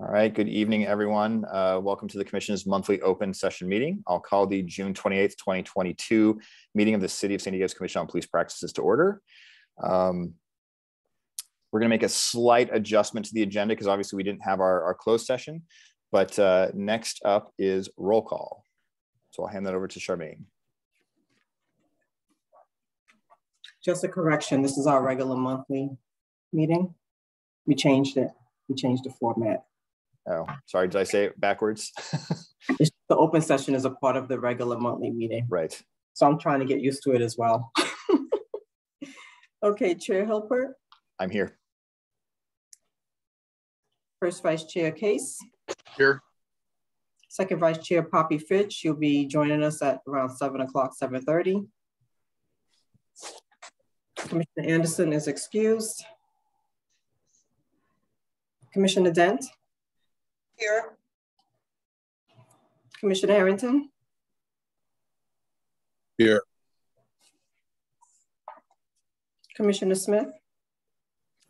All right, good evening, everyone. Welcome to the Commission's monthly open session meeting. I'll call the June 28th, 2022 meeting of the City of San Diego's Commission on Police Practices to order. We're going to make a slight adjustment to the agenda because obviously we didn't have our closed session, but next up is roll call. So I'll hand that over to Charmaine. Just a correction, this is our regular monthly meeting. We changed it. We changed the format. Oh, sorry, did I say it backwards? The open session is a part of the regular monthly meeting. Right. So I'm trying to get used to it as well. Okay, Chair Hilpert. I'm here. First Vice Chair Case. Here. Second Vice Chair Poppy Fitch. She'll be joining us at around 7 o'clock, 7:30. Commissioner Anderson is excused. Commissioner Dent. Here. Commissioner Harrington. Here. Commissioner Smith.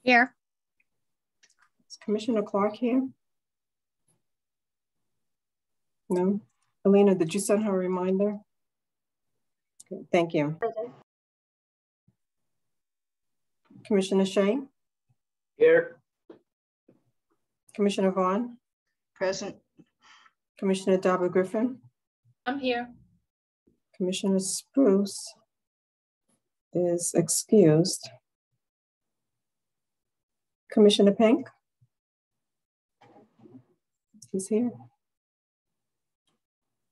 Here. Is Commissioner Clark here? No. Alina, did you send her a reminder? Okay, thank you. Commissioner Shea. Here. Commissioner Vaughn. Present. Commissioner Darby Griffin. I'm here. Commissioner Spruce is excused. Commissioner Pink. He's here.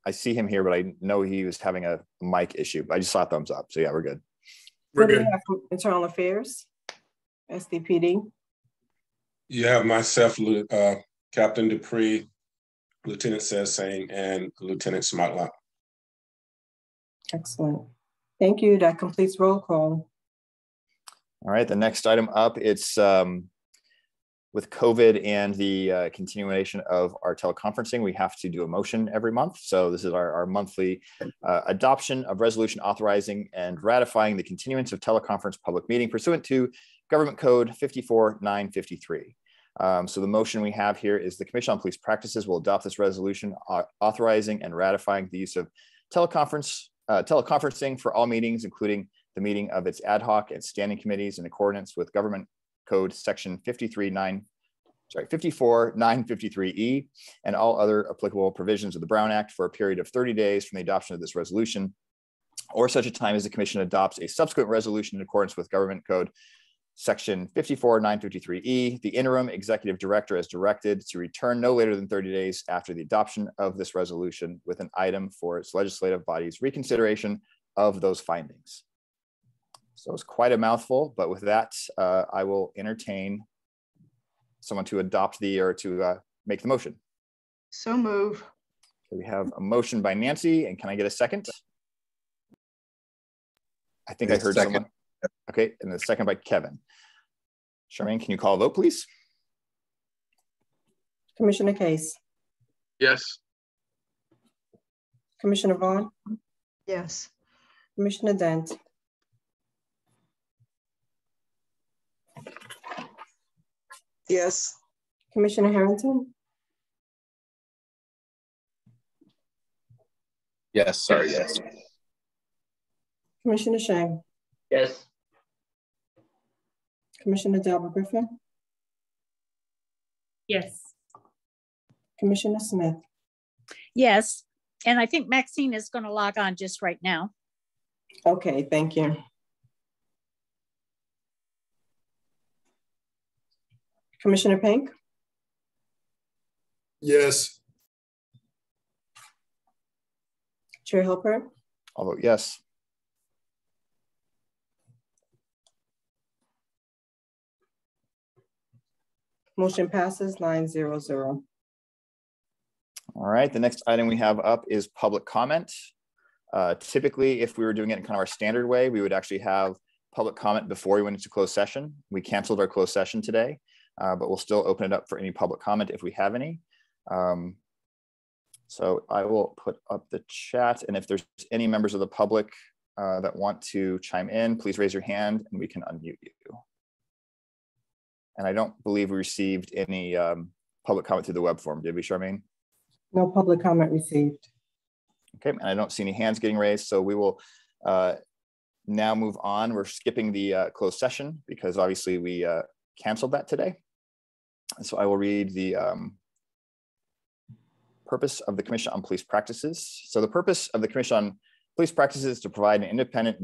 I see him here, but I know he was having a mic issue. I just saw a thumbs up. So yeah, we're good. What do we have from Internal Affairs? SDPD. You have myself, Captain Dupree, Lieutenant Sesang, and Lieutenant Smatlock. Excellent. Thank you. That completes roll call. All right, the next item up, it's with COVID and the continuation of our teleconferencing, we have to do a motion every month. So this is our monthly adoption of resolution authorizing and ratifying the continuance of teleconference public meeting pursuant to Government Code 54953. So the motion we have here is the Commission on Police Practices will adopt this resolution authorizing and ratifying the use of teleconferencing for all meetings, including the meeting of its ad hoc and standing committees in accordance with Government Code Section 54953E and all other applicable provisions of the Brown Act for a period of 30 days from the adoption of this resolution, or such a time as the Commission adopts a subsequent resolution in accordance with Government Code Section 54953E. The interim executive director is directed to return no later than 30 days after the adoption of this resolution with an item for its legislative body's reconsideration of those findings. So it's quite a mouthful, but with that, I will entertain someone to adopt or to make the motion. So move. Okay, we have a motion by Nancy, and can I get a second? I think I heard someone. Okay, and the second by Kevin. Charmaine, can you call a vote, please? Commissioner Case. Yes. Commissioner Vaughn. Yes. Commissioner Dent. Yes. Commissioner Harrington. Yes, sorry, yes. Commissioner Shea. Yes. Commissioner Darby Griffin. Yes. Commissioner Smith. Yes. And I think Maxine is going to log on just right now. Okay, thank you. Commissioner Pink. Yes. Chair Hilpert. I'll vote yes. Motion passes 9-0-0. All right, the next item we have up is public comment. Typically, if we were doing it in kind of our standard way, we would actually have public comment before we went into closed session. We canceled our closed session today, but we'll still open it up for any public comment if we have any. So I will put up the chat, and if there's any members of the public that want to chime in, please raise your hand and we can unmute you. And I don't believe we received any public comment through the web form, did we, Charmaine? No public comment received. Okay, and I don't see any hands getting raised, so we will now move on. We're skipping the closed session because obviously we canceled that today. So I will read the purpose of the Commission on Police Practices. So the purpose of the Commission on Police Practices is to provide an independent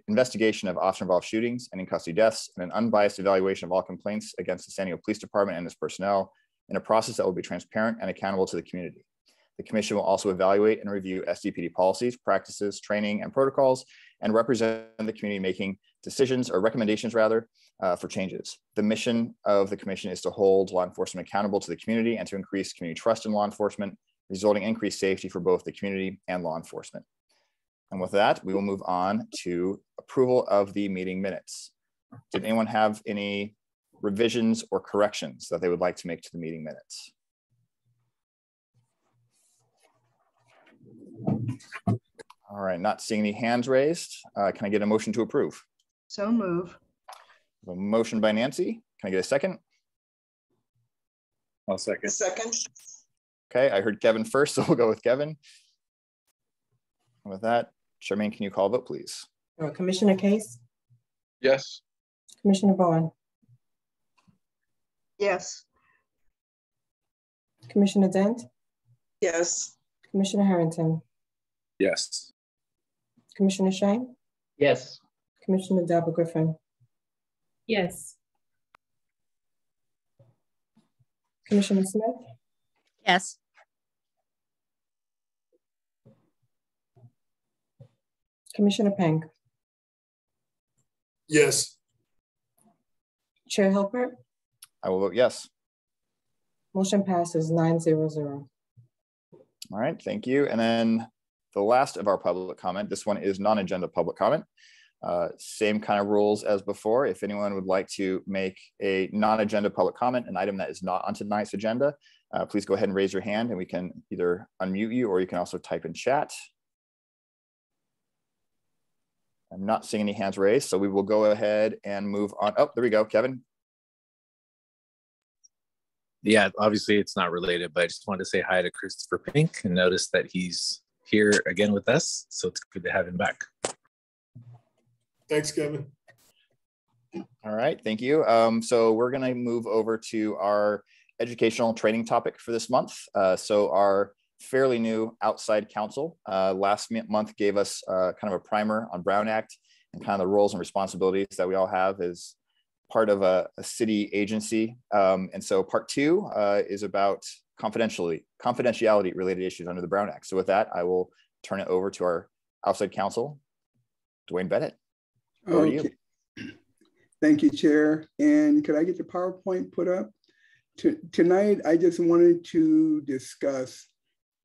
investigation of officer-involved shootings and in-custody deaths and an unbiased evaluation of all complaints against the San Diego Police Department and its personnel in a process that will be transparent and accountable to the community. The Commission will also evaluate and review SDPD policies, practices, training, and protocols, and represent the community making decisions or recommendations rather for changes. The mission of the Commission is to hold law enforcement accountable to the community and to increase community trust in law enforcement, resulting in increased safety for both the community and law enforcement. And with that, we will move on to approval of the meeting minutes. Did anyone have any revisions or corrections that they would like to make to the meeting minutes? All right, not seeing any hands raised. Can I get a motion to approve? So move. A motion by Nancy. Can I get a second? I'll second. Second. Okay, I heard Kevin first, so we'll go with Kevin. And with that, Charmaine, can you call a vote, please? Commissioner Case? Yes. Commissioner Vaughn? Yes. Commissioner Dent? Yes. Commissioner Harrington? Yes. Commissioner Shang? Yes. Commissioner Deborah Griffin? Yes. Commissioner Smith? Yes. Commissioner Peng? Yes. Chair Hilbert? I will vote yes. Motion passes 9-0-0. All right, thank you. And then the last of our public comment, this one is non-agenda public comment. Same kind of rules as before. If anyone would like to make a non-agenda public comment, an item that is not on tonight's agenda, please go ahead and raise your hand and we can either unmute you or you can also type in chat. I'm not seeing any hands raised, so we will go ahead and move on. Oh, there we go, Kevin. Yeah, obviously it's not related, but I just wanted to say hi to Christopher Pink and notice that he's here again with us. So it's good to have him back. Thanks, Kevin. All right, thank you. So we're gonna move over to our educational training topic for this month. So our fairly new outside counsel last month gave us kind of a primer on Brown Act and kind of the roles and responsibilities that we all have as part of a city agency. And so part two is about confidentiality related issues under the Brown Act. So with that, I will turn it over to our outside counsel, Dwayne Bennett. Over to you. Thank you, Chair. And could I get the PowerPoint put up? Tonight, I just wanted to discuss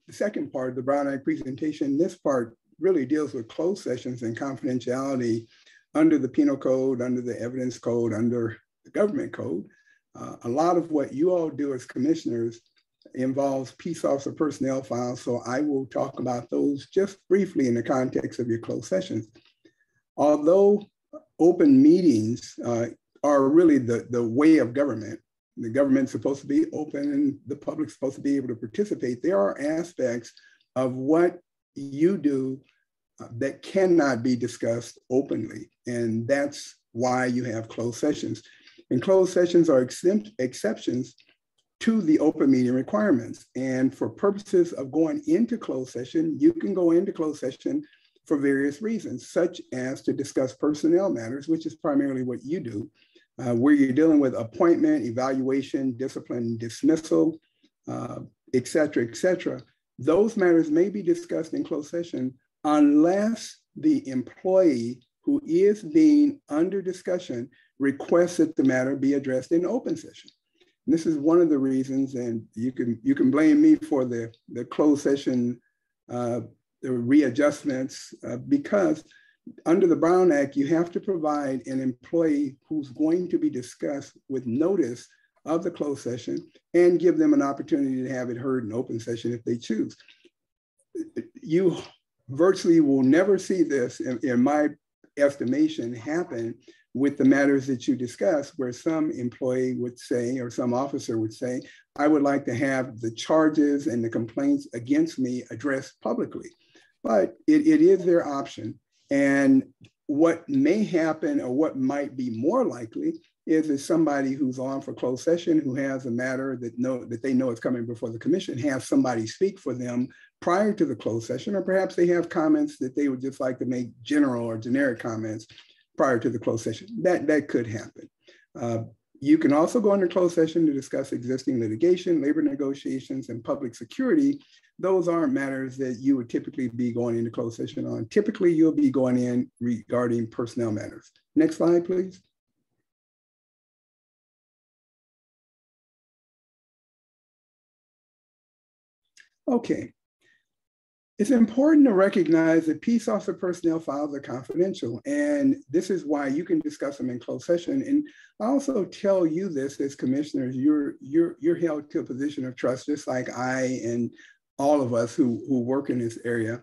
the second part of the Brown Act presentation. This part really deals with closed sessions and confidentiality under the Penal Code, under the Evidence Code, under the Government Code. A lot of what you all do as commissioners involves peace officer personnel files, so I will talk about those just briefly in the context of your closed sessions. Although open meetings are really the way of government, the government's supposed to be open and the public's supposed to be able to participate, there are aspects of what you do that cannot be discussed openly. And that's why you have closed sessions. And closed sessions are exceptions to the open meeting requirements. And for purposes of going into closed session, you can go into closed session for various reasons, such as to discuss personnel matters, which is primarily what you do, where you're dealing with appointment, evaluation, discipline, dismissal, et cetera, et cetera. Those matters may be discussed in closed session unless the employee who is being under discussion requests that the matter be addressed in open session. And this is one of the reasons, and you can blame me for the closed session the readjustments, because under the Brown Act, you have to provide an employee who's going to be discussed with notice of the closed session and give them an opportunity to have it heard in open session if they choose. You virtually will never see this, in my estimation, happen with the matters that you discuss, where some employee would say, or some officer would say, I would like to have the charges and the complaints against me addressed publicly. But it is their option. And what may happen, or what might be more likely, is that somebody who's on for closed session, who has a matter that they know is coming before the commission, have somebody speak for them prior to the closed session, or perhaps they have comments that they would just like to make general or generic comments prior to the closed session. That could happen. You can also go into closed session to discuss existing litigation, labor negotiations, and public security. Those aren't matters that you would typically be going into closed session on. Typically, you'll be going in regarding personnel matters. Next slide, please. Okay. It's important to recognize that peace officer personnel files are confidential, and this is why you can discuss them in closed session. And I also tell you this as commissioners, you're held to a position of trust, just like I and all of us who work in this area.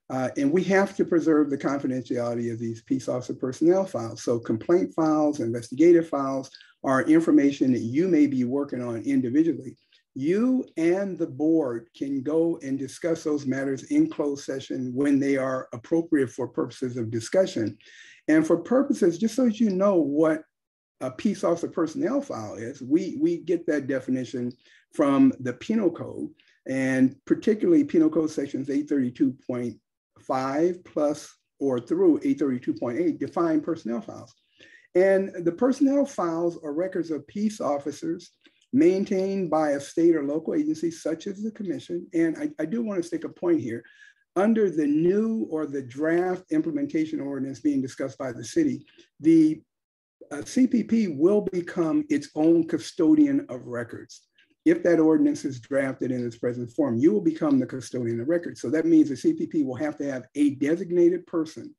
And we have to preserve the confidentiality of these peace officer personnel files. So complaint files, investigative files are information that you may be working on individually. You and the board can go and discuss those matters in closed session when they are appropriate for purposes of discussion. And for purposes, just so you know what a peace officer personnel file is, we get that definition from the Penal Code, and particularly Penal Code sections 832.5 plus or through 832.8 define personnel files. And the personnel files are records of peace officers maintained by a state or local agency such as the commission. And I do want to stick a point here. Under the new or the draft implementation ordinance being discussed by the city, the CPP will become its own custodian of records. If that ordinance is drafted in its present form, you will become the custodian of records. So that means the CPP will have to have a designated person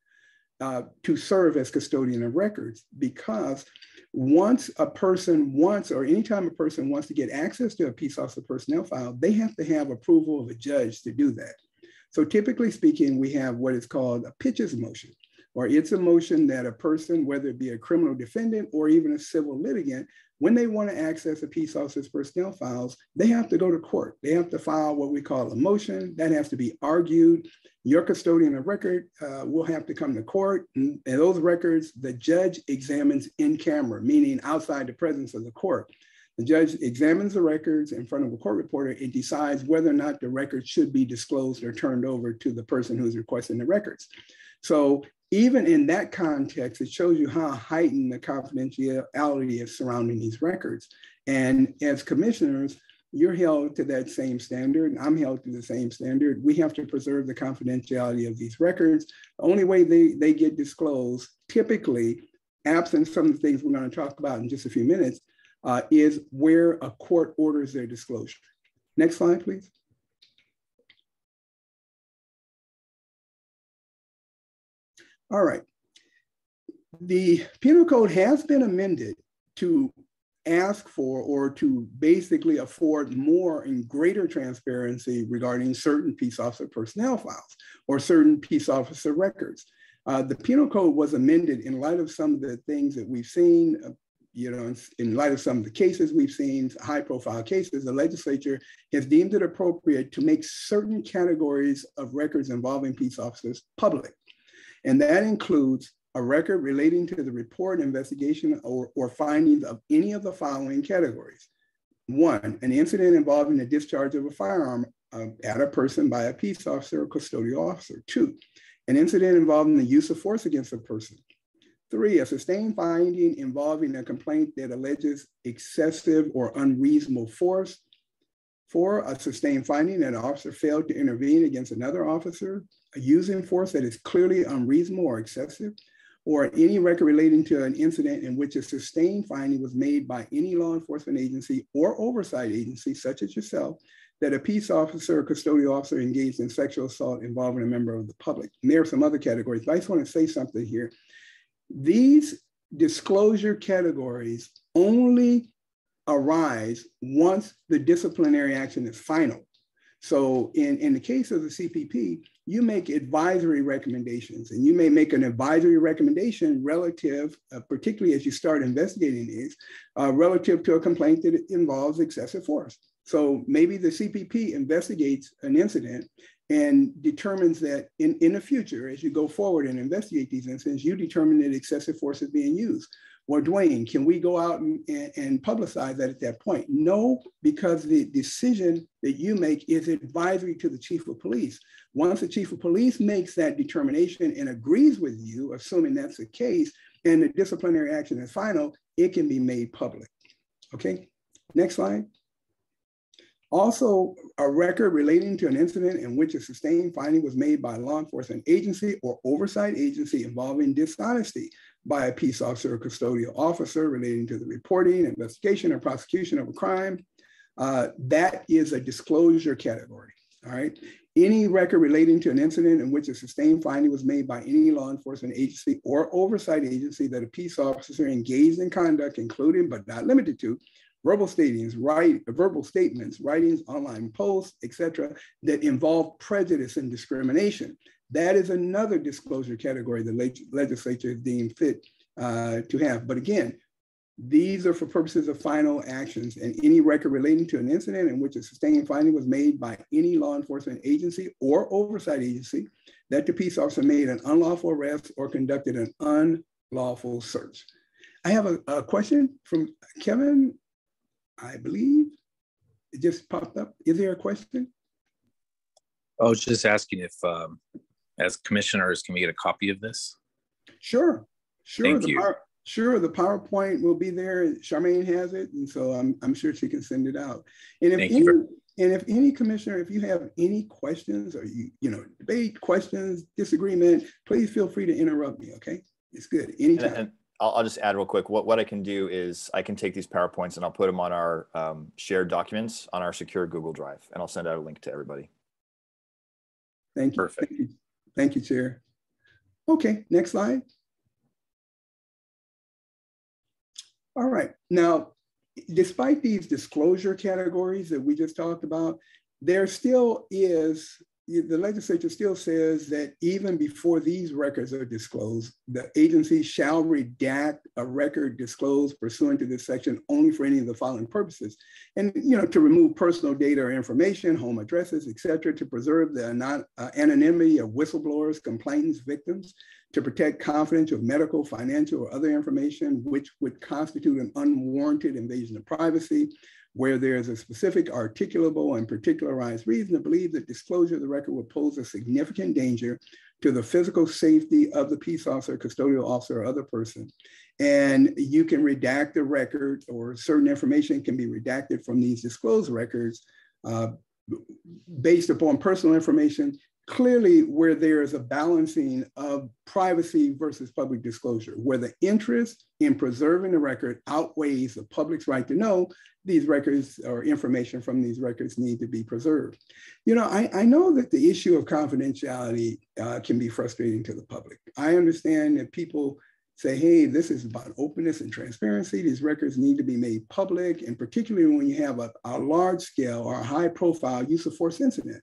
to serve as custodian of records, because once a person wants, or anytime a person wants to get access to a peace officer personnel file, they have to have approval of a judge to do that. So typically speaking, we have what is called a pitches motion, or it's a motion that a person, whether it be a criminal defendant or even a civil litigant, when they want to access a peace officer's personnel files, they have to go to court. They have to file what we call a motion that has to be argued. Your custodian of record will have to come to court, and those records, the judge examines in camera, meaning outside the presence of the court. The judge examines the records in front of a court reporter and decides whether or not the records should be disclosed or turned over to the person who's requesting the records. So even in that context, it shows you how heightened the confidentiality is surrounding these records. And as commissioners, you're held to that same standard, and I'm held to the same standard. We have to preserve the confidentiality of these records. The only way they get disclosed, typically, absent some of the things we're going to talk about in just a few minutes, is where a court orders their disclosure. Next slide, please. All right. The Penal Code has been amended to ask for, or to basically afford more and greater transparency regarding certain peace officer personnel files or certain peace officer records. The Penal Code was amended in light of some of the things that we've seen, in light of some of the cases we've seen, high profile cases. The legislature has deemed it appropriate to make certain categories of records involving peace officers public. And that includes a record relating to the report, investigation, or findings of any of the following categories. 1, an incident involving the discharge of a firearm at a person by a peace officer or custodial officer. 2, an incident involving the use of force against a person. 3, a sustained finding involving a complaint that alleges excessive or unreasonable force. 4, a sustained finding that an officer failed to intervene against another officer using force that is clearly unreasonable or excessive, or any record relating to an incident in which a sustained finding was made by any law enforcement agency or oversight agency, such as yourself, that a peace officer or custodial officer engaged in sexual assault involving a member of the public. And there are some other categories, but I just want to say something here. These disclosure categories only arise once the disciplinary action is final. So in the case of the CPP, you make advisory recommendations, and you may make an advisory recommendation relative, particularly as you start investigating these, relative to a complaint that involves excessive force. So maybe the CPP investigates an incident and determines that in the future, as you go forward and investigate these incidents, you determine that excessive force is being used. Well, Dwayne, can we go out and publicize that at that point? No, because the decision that you make is advisory to the chief of police. Once the chief of police makes that determination and agrees with you, assuming that's the case, and the disciplinary action is final, it can be made public. Okay, next slide. Also, a record relating to an incident in which a sustained finding was made by a law enforcement agency or oversight agency involving dishonesty by a peace officer or custodial officer relating to the reporting, investigation, or prosecution of a crime. That is a disclosure category, all right? Any record relating to an incident in which a sustained finding was made by any law enforcement agency or oversight agency that a peace officer engaged in conduct, including but not limited to verbal statements, writings, online posts, etc., that involve prejudice and discrimination. That is another disclosure category the legislature is deemed fit to have. But again, these are for purposes of final actions, and any record relating to an incident in which a sustained finding was made by any law enforcement agency or oversight agency that the peace officer made an unlawful arrest or conducted an unlawful search. I have a question from Kevin. I believe it just popped up. Is there a question? I was just asking if, as commissioners, can we get a copy of this? Sure. Thank you. Sure, the PowerPoint will be there. Charmaine has it, and so I'm sure she can send it out. And if any commissioner, if you have any questions or debate, questions, disagreement, please feel free to interrupt me. Okay, it's good anytime. And I'll just add real quick. What I can do is I can take these PowerPoints and I'll put them on our shared documents on our secure Google Drive, and I'll send out a link to everybody. Thank you. Perfect. Thank you, Chair. Okay, next slide. All right. Now, despite these disclosure categories that we just talked about, there still is, the legislature still says that even before these records are disclosed, the agency shall redact a record disclosed pursuant to this section only for any of the following purposes. And, to remove personal data or information, home addresses, et cetera, to preserve the anonymity of whistleblowers, complainants, victims, to protect confidential medical, financial, or other information which would constitute an unwarranted invasion of privacy, where there is a specific, articulable, and particularized reason to believe that disclosure of the record would pose a significant danger to the physical safety of the peace officer, custodial officer, or other person. And you can redact the record, or certain information can be redacted from these disclosed records based upon personal information, clearly where there is a balancing of privacy versus public disclosure, where the interest in preserving the record outweighs the public's right to know these records or information from these records need to be preserved. I know that the issue of confidentiality can be frustrating to the public. I understand that people say, hey, this is about openness and transparency. These records need to be made public, and particularly when you have a large scale or a high profile use of force incident.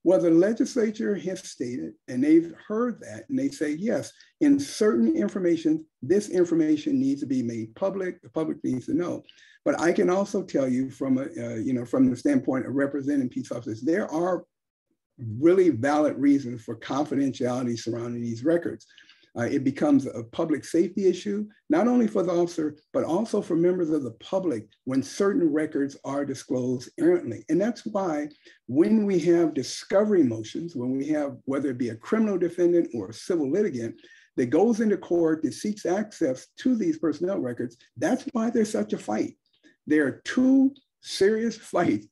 Well, the legislature has stated, and they've heard that, and they say, yes, in certain information, this information needs to be made public. The public needs to know. But I can also tell you from the standpoint of representing peace officers, there are really valid reasons for confidentiality surrounding these records. It becomes a public safety issue, not only for the officer, but also for members of the public when certain records are disclosed errantly. And that's why when we have discovery motions, when we have, whether it be a criminal defendant or a civil litigant that goes into court that seeks access to these personnel records, that's why there's such a fight. There are two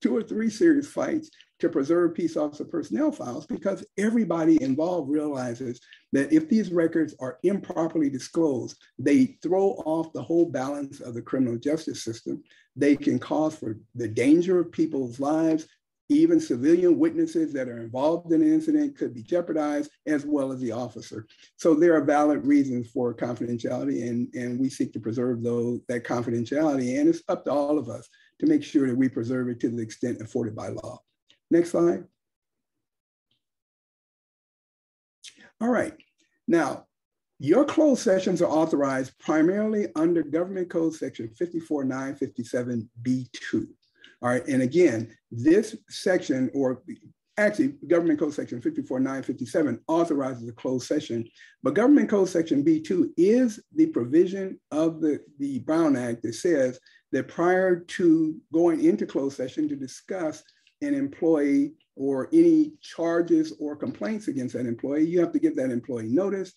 or three serious fights to preserve peace officer personnel files, because everybody involved realizes that if these records are improperly disclosed, they throw off the whole balance of the criminal justice system. They can cause for the danger of people's lives. Even civilian witnesses that are involved in an incident could be jeopardized, as well as the officer. So there are valid reasons for confidentiality, and we seek to preserve that confidentiality. And it's up to all of us to make sure that we preserve it to the extent afforded by law. Next slide. All right. Now, your closed sessions are authorized primarily under Government Code Section 54957B2. All right. And again, this section, or actually Government Code Section 54957 authorizes a closed session, but Government Code Section B2 is the provision of the Brown Act that says that prior to going into closed session to discuss an employee or any charges or complaints against that employee, you have to give that employee notice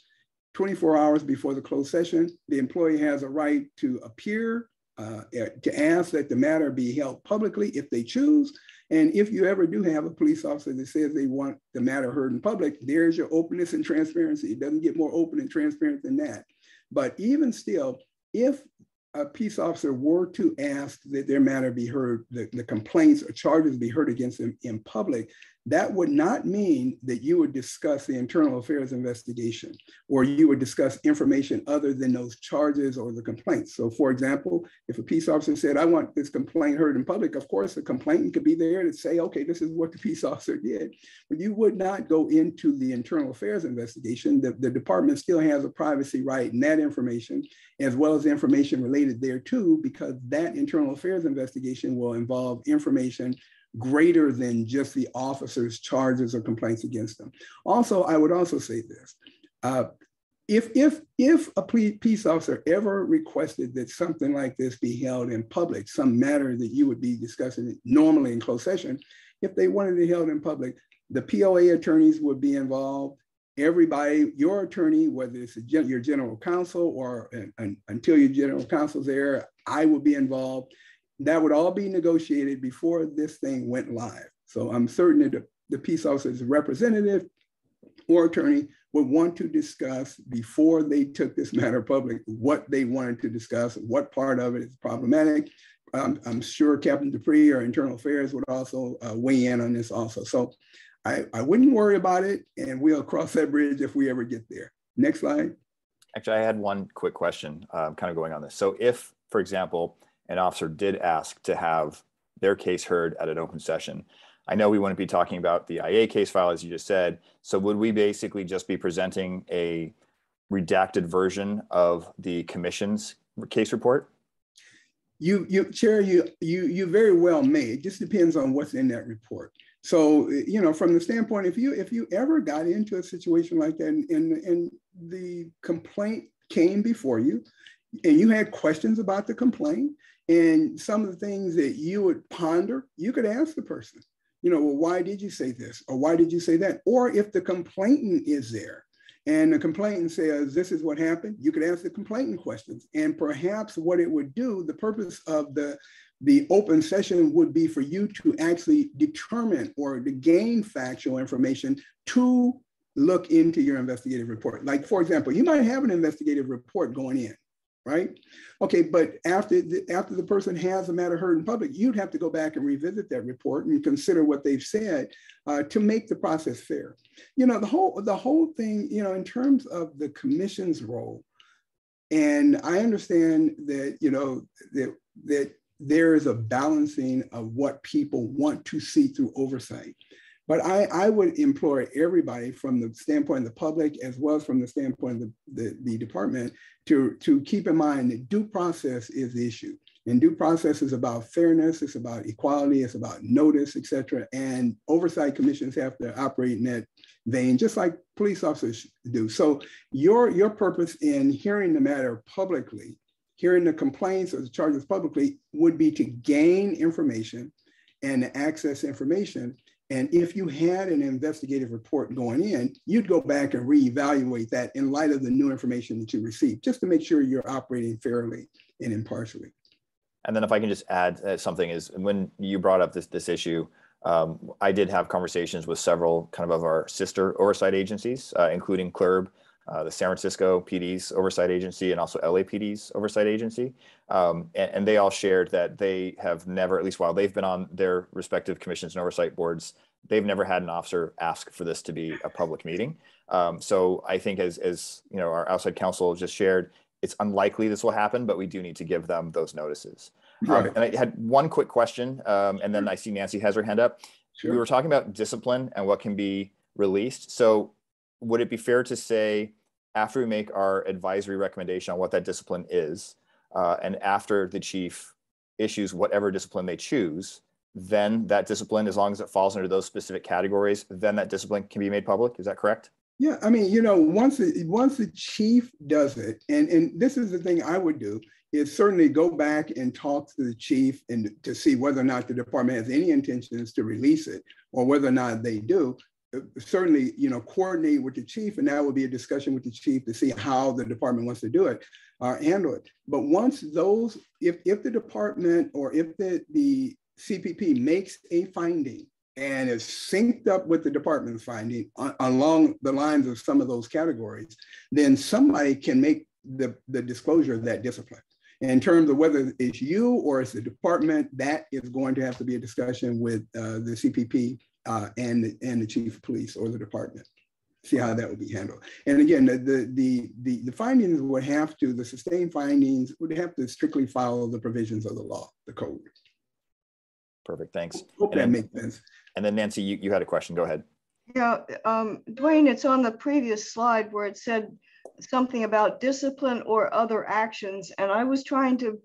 24 hours before the closed session. The employee has a right to appear, to ask that the matter be held publicly if they choose. And if you ever do have a police officer that says they want the matter heard in public, there's your openness and transparency. It doesn't get more open and transparent than that. But even still, if a peace officer were to ask that their matter be heard, the complaints or charges be heard against them in public, that would not mean that you would discuss the internal affairs investigation or you would discuss information other than those charges or the complaints. So for example, if a peace officer said, I want this complaint heard in public, of course, the complainant could be there to say, okay, this is what the peace officer did, but you would not go into the internal affairs investigation. The department still has a privacy right in that information, as well as information related thereto, because that internal affairs investigation will involve information greater than just the officer's charges or complaints against them. Also, I would also say this. If a peace officer ever requested that something like this be held in public, some matter that you would be discussing normally in closed session, if they wanted it held in public, the POA attorneys would be involved. Everybody, your attorney, whether it's your general counsel or until your general counsel's there, I would be involved. That would all be negotiated before this thing went live. So I'm certain that the peace officer's representative or attorney would want to discuss before they took this matter public, what they wanted to discuss, what part of it is problematic. I'm sure Captain Dupree or Internal Affairs would also weigh in on this also. So I wouldn't worry about it, and we'll cross that bridge if we ever get there. Next slide. Actually, I had one quick question kind of going on this. So if, for example, an officer did ask to have their case heard at an open session, I know we wouldn't be talking about the IA case file, as you just said. So would we basically just be presenting a redacted version of the commission's case report? Chair, you very well may. It just depends on what's in that report. So, you know, from the standpoint, if you ever got into a situation like that and the complaint came before you and you had questions about the complaint and some of the things that you would ponder, you could ask the person, you know, well, why did you say this? Or why did you say that? Or if the complainant is there and the complainant says, this is what happened, you could ask the complainant questions. And perhaps what it would do, the purpose of the open session would be for you to actually determine or to gain factual information to look into your investigative report. Like, for example, you might have an investigative report going in, right? Okay, but after the person has the matter heard in public, you'd have to go back and revisit that report and consider what they've said to make the process fair. You know, the whole thing, you know, in terms of the commission's role, and I understand that, you know, that there is a balancing of what people want to see through oversight. But I would implore everybody from the standpoint of the public, as well as from the standpoint of the department, to keep in mind that due process is the issue. And due process is about fairness, it's about equality, it's about notice, et cetera. And oversight commissions have to operate in that vein, just like police officers do. So your purpose in hearing the matter publicly, hearing the complaints or the charges publicly, would be to gain information and access information. And if you had an investigative report going in, you'd go back and reevaluate that in light of the new information that you received, just to make sure you're operating fairly and impartially. And then if I can just add something, is when you brought up this issue, I did have conversations with several kind of our sister oversight agencies, including CLRB, the San Francisco PD's oversight agency, and also LAPD's oversight agency. And they all shared that they have never, at least while they've been on their respective commissions and oversight boards, they've never had an officer ask for this to be a public meeting. So I think as you know, our outside counsel just shared, it's unlikely this will happen, but we do need to give them those notices. Right. And I had one quick question, and then I see Nancy has her hand up. we were talking about discipline and what can be released. So would it be fair to say, after we make our advisory recommendation on what that discipline is, and after the chief issues whatever discipline they choose, then that discipline, as long as it falls under those specific categories, then that discipline can be made public? Is that correct? Yeah, I mean, once the chief does it, and this is the thing I would do, is certainly go back and talk to the chief and to see whether or not the department has any intentions to release it, or whether or not they do. Certainly, coordinate with the chief, and that would be a discussion with the chief to see how the department wants to do it, handle it. But once those, if the department or if the CPP makes a finding and is synced up with the department's finding along the lines of some of those categories, then somebody can make the disclosure of that discipline. In terms of whether it's you or it's the department, that is going to have to be a discussion with the CPP and the chief of police or the department. See how that would be handled. And again, the findings would have to, the sustained findings would have to strictly follow the provisions of the law, the code. Perfect, thanks. Hope that makes sense. And then Nancy, you had a question, go ahead. Yeah, Dwayne, it's on the previous slide where it said something about discipline or other actions. And I was trying to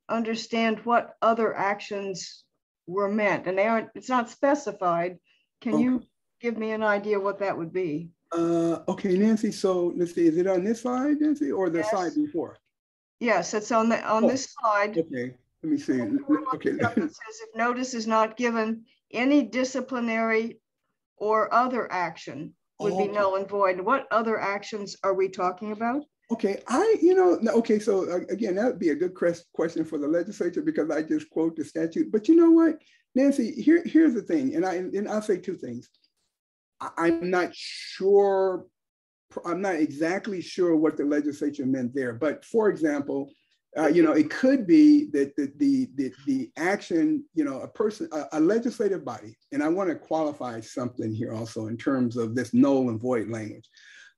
understand what other actions were meant, and it's not specified. Can you give me an idea what that would be? Okay, Nancy, so let's see, is it on this slide, Nancy, or the slide before? Yes, it's on this slide. Okay, let me see. Okay. It says if notice is not given, any disciplinary or other action would be null and void. What other actions are we talking about? Okay, okay, so again, that would be a good question for the legislature, because I just quote the statute. But you know what, Nancy, here's the thing, and I'll say two things. I'm not exactly sure what the legislature meant there. But for example, it could be that the action, a legislative body, and I want to qualify something here also in terms of this null and void language.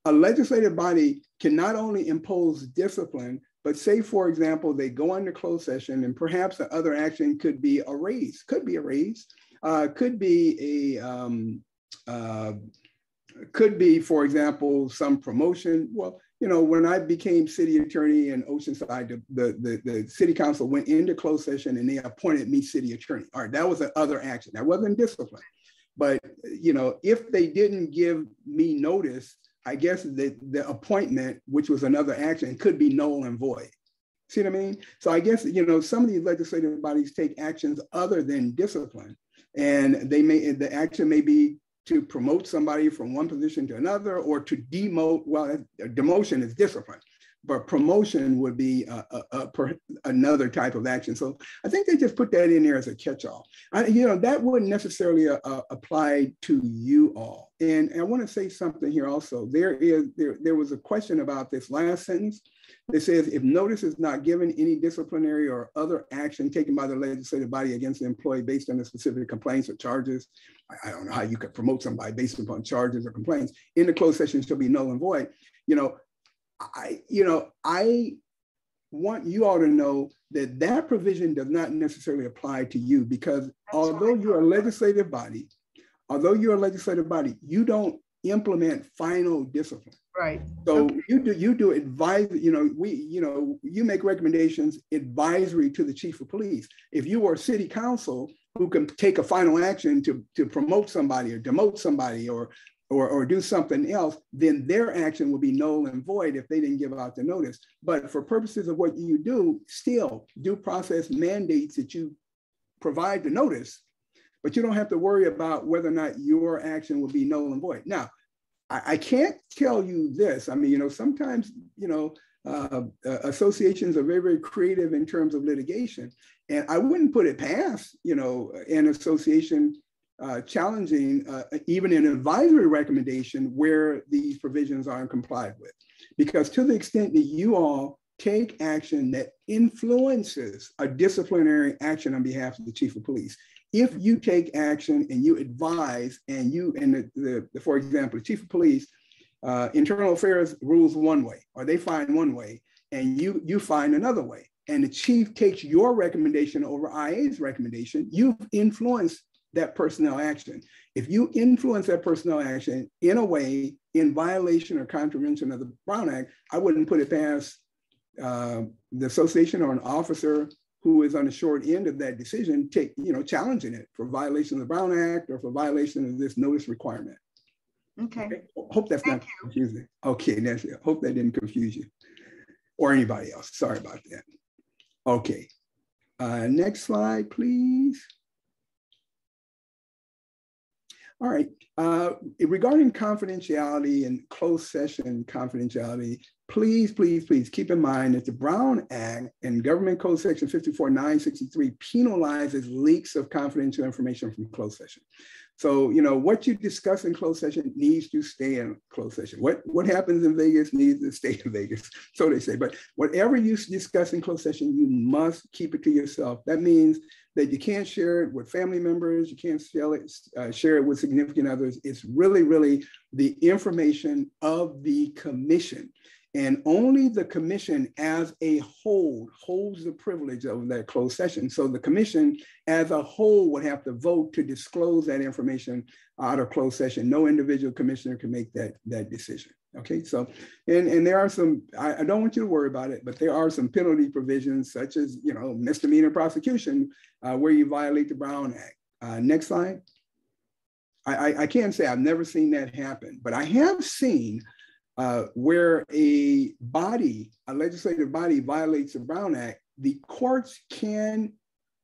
A legislative body can not only impose discipline, but say, for example, they go into closed session, and perhaps the other action could be a raise, could be, for example, some promotion. Well, when I became city attorney in Oceanside, the city council went into closed session and they appointed me city attorney. All right, that was the other action. That wasn't discipline. But, if they didn't give me notice, I guess the appointment, which was another action, could be null and void. See what I mean? So I guess, some of these legislative bodies take actions other than discipline, and the action may be to promote somebody from one position to another, or to demote. Well, demotion is discipline, but promotion would be another type of action. So I think they just put that in there as a catch-all. That wouldn't necessarily apply to you all. And I want to say something here also. There was a question about this last sentence that says, if notice is not given, any disciplinary or other action taken by the legislative body against the employee based on the specific complaints or charges. I don't know how you could promote somebody based upon charges or complaints in the closed session shall be null and void. I want you all to know that provision does not necessarily apply to you, because although you're a legislative body, you don't implement final discipline. Right. So you do advise, you make recommendations advisory to the chief of police. If you are city council who can take a final action to promote somebody or demote somebody or do something else, then their action will be null and void if they didn't give out the notice. But for purposes of what you do, still due process mandates that you provide the notice, but you don't have to worry about whether or not your action will be null and void. Now, I can't tell you this. I mean, sometimes, associations are very, very creative in terms of litigation. And I wouldn't put it past, an association challenging even an advisory recommendation where these provisions aren't complied with. Because to the extent that you all take action that influences a disciplinary action on behalf of the chief of police, if you take action and you advise and for example, the chief of police, internal affairs rules one way, or they find one way, and you find another way, and the chief takes your recommendation over IA's recommendation, you've influenced that personnel action. If you influence that personnel action in a way in violation or contravention of the Brown Act, I wouldn't put it past the association or an officer who is on the short end of that decision, challenging it for violation of the Brown Act or for violation of this notice requirement. Okay. Hope that's not confusing. Okay, that's it. Hope that didn't confuse you or anybody else. Sorry about that. Okay. Next slide, please. All right. Regarding confidentiality and closed session confidentiality, please keep in mind that the Brown Act and Government Code Section 54963 penalizes leaks of confidential information from closed session. So, what you discuss in closed session needs to stay in closed session. What happens in Vegas needs to stay in Vegas, so they say. But whatever you discuss in closed session, you must keep it to yourself. That means that you can't share it with family members, you can't share it with significant others. It's really the information of the commission. And only the commission as a whole holds the privilege of that closed session. So the commission as a whole would have to vote to disclose that information out of closed session. No individual commissioner can make that decision. Okay, so, and there are some, I don't want you to worry about it, but there are some penalty provisions such as, misdemeanor prosecution where you violate the Brown Act. Next slide. I can't say I've never seen that happen, but I have seen where a legislative body violates the Brown Act, the courts can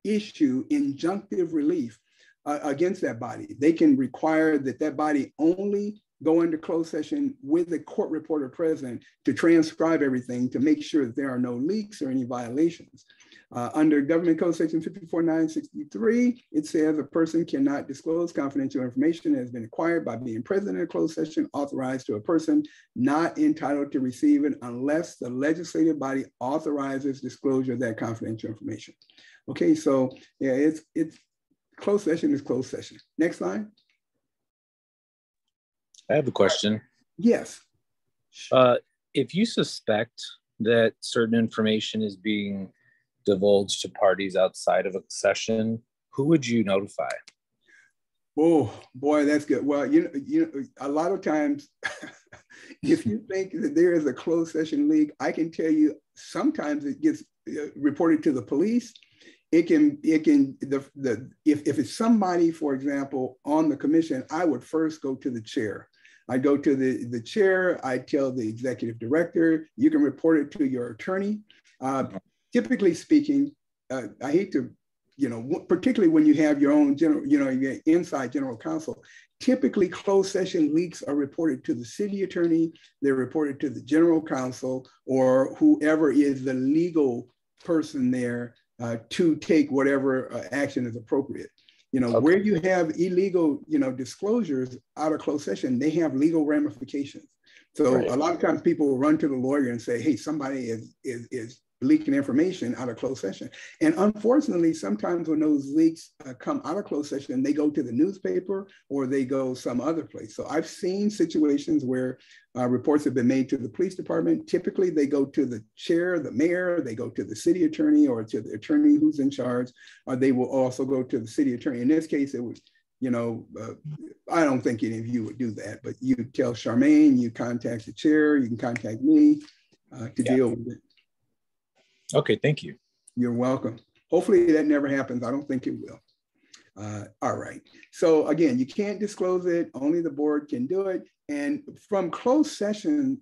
issue injunctive relief against that body. They can require that body only go into closed session with a court reporter present to transcribe everything to make sure that there are no leaks or any violations. Under Government Code Section 54963, it says a person cannot disclose confidential information that has been acquired by being present in a closed session authorized to a person not entitled to receive it unless the legislative body authorizes disclosure of that confidential information. Okay, so yeah, it's closed session is closed session. Next slide. I have a question. Yes. If you suspect that certain information is being divulged to parties outside of a session, who would you notify? Oh boy, that's good. Well, a lot of times, if you think that there is a closed session leak, I can tell you sometimes it gets reported to the police. If it's somebody, for example, on the commission, I would first go to the chair. I go to the chair, I tell the executive director, you can report it to your attorney. Typically speaking, I hate to, particularly when you have your own your inside general counsel, typically closed session leaks are reported to the city attorney, they're reported to the general counsel or whoever is the legal person there to take whatever action is appropriate. Okay. Where you have illegal, disclosures out of closed session, they have legal ramifications. So right. A lot of times people will run to the lawyer and say, hey, somebody is leaking information out of closed session. And unfortunately, sometimes when those leaks come out of closed session, they go to the newspaper or they go some other place. So I've seen situations where reports have been made to the police department. Typically, they go to the chair, the mayor, they go to the city attorney or to the attorney who's in charge, or they will also go to the city attorney. In this case, it was, I don't think any of you would do that, but you tell Charmaine, you contact the chair, you can contact me to deal with it. Okay, thank you. You're welcome. Hopefully that never happens. I don't think it will. All right. So again, you can't disclose it. Only the board can do it. And from closed session,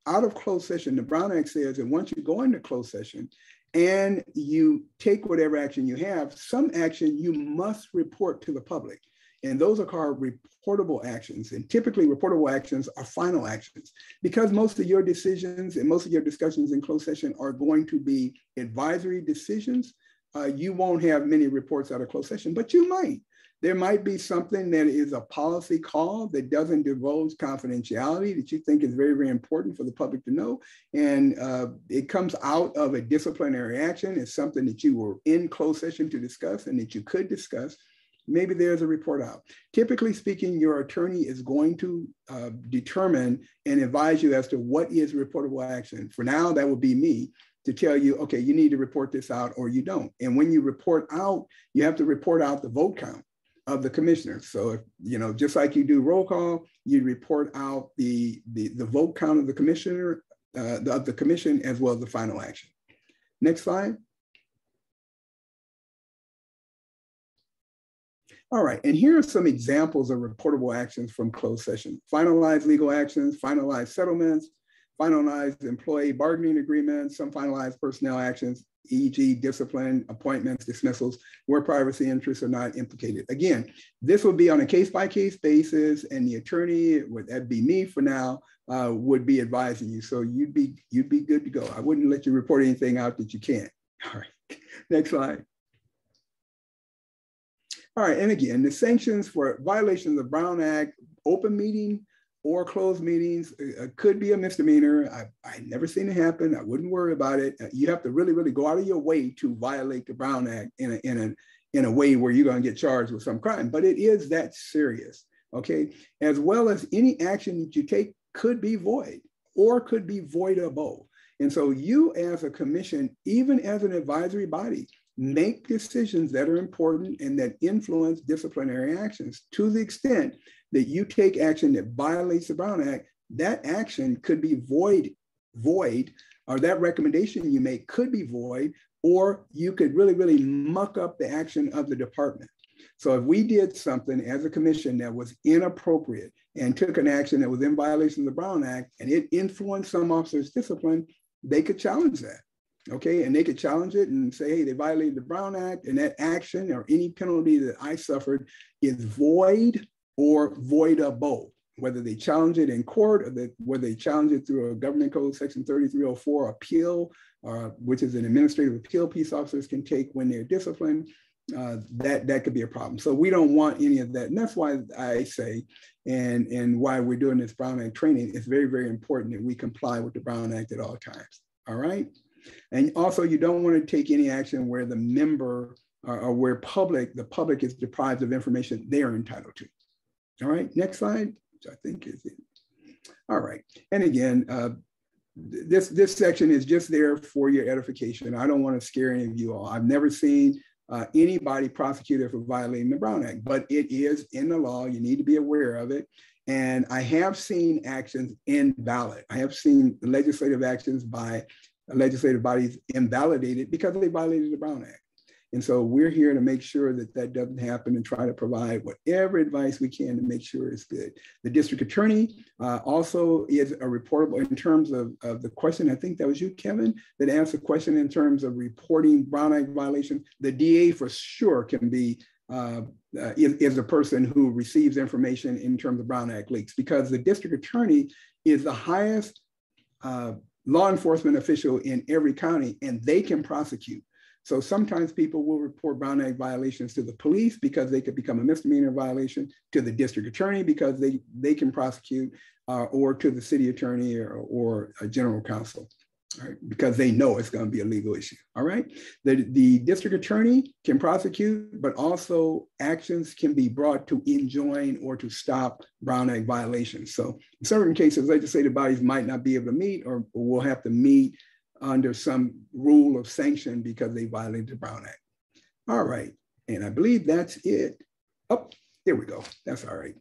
out of closed session, the Brown Act says that once you go into closed session and you take whatever action you have, some action you must report to the public. And those are called reportable actions. And typically reportable actions are final actions because most of your decisions and most of your discussions in closed session are going to be advisory decisions. You won't have many reports out of closed session, but you might. There might be something that is a policy call that doesn't divulge confidentiality that you think is very, very important for the public to know. And it comes out of a disciplinary action. It's something that you were in closed session to discuss and that you could discuss. Maybe there's a report out. Typically speaking, your attorney is going to determine and advise you as to what is reportable action. For now, that would be me to tell you, okay, you need to report this out or you don't. And when you report out, you have to report out the vote count. of the commissioners. So if, just like you do roll call, you report out the vote count of the commissioner, of the commission, as well as the final action. Next slide. All right, and here are some examples of reportable actions from closed session. Finalized legal actions, finalized settlements, finalized employee bargaining agreements, some finalized personnel actions, e.g. discipline, appointments, dismissals, where privacy interests are not implicated. Again, this will be on a case-by-case basis, and the attorney, that'd be me for now, would be advising you. So you'd be good to go. I wouldn't let you report anything out that you can't. All right, next slide. All right, and again, the sanctions for violations of the Brown Act, open meeting or closed meetings could be a misdemeanor. I've never seen it happen. I wouldn't worry about it. You have to really, really go out of your way to violate the Brown Act in a way where you're going to get charged with some crime, but it is that serious, okay? As well as any action that you take could be void or could be voidable. And so you as a commission, even as an advisory body, make decisions that are important and that influence disciplinary actions. To the extent that you take action that violates the Brown Act, that action could be void, or that recommendation you make could be void, or you could really, really muck up the action of the department. So if we did something as a commission that was inappropriate and took an action that was in violation of the Brown Act and it influenced some officer's discipline, they could challenge that. Okay, and they could challenge it and say, hey, they violated the Brown Act, and that action or any penalty that I suffered is void or voidable. Whether they challenge it in court or whether they challenge it through a government code section 3304 appeal, which is an administrative appeal peace officers can take when they're disciplined, that could be a problem. So we don't want any of that. And that's why I say, and why we're doing this Brown Act training, it's very, very important that we comply with the Brown Act at all times. All right. And also, you don't want to take any action where the member or where the public is deprived of information they are entitled to. All right, next slide, which I think is it. All right, and again, this section is just there for your edification. I don't want to scare any of you all. I've never seen anybody prosecuted for violating the Brown Act, but it is in the law. You need to be aware of it. And I have seen actions invalid. I have seen legislative actions by legislative bodies invalidated because they violated the Brown Act. And so we're here to make sure that that doesn't happen and try to provide whatever advice we can to make sure it's good. The district attorney also is a reportable in terms of the question. I think that was you, Kevin, that asked the question in terms of reporting Brown Act violations. The DA for sure can be is the person who receives information in terms of Brown Act leaks, because the district attorney is the highest law enforcement official in every county, and they can prosecute. So sometimes people will report Brown Act violations to the police because they could become a misdemeanor violation, to the district attorney because they can prosecute, or to the city attorney or a general counsel, right? Because they know it's going to be a legal issue. All right. The district attorney can prosecute, but also actions can be brought to enjoin or to stop Brown Act violations. So in certain cases, legislative bodies might not be able to meet, or will have to meet under some rule of sanction because they violated the Brown Act. All right. And I believe that's it. Oh, there we go. That's all right.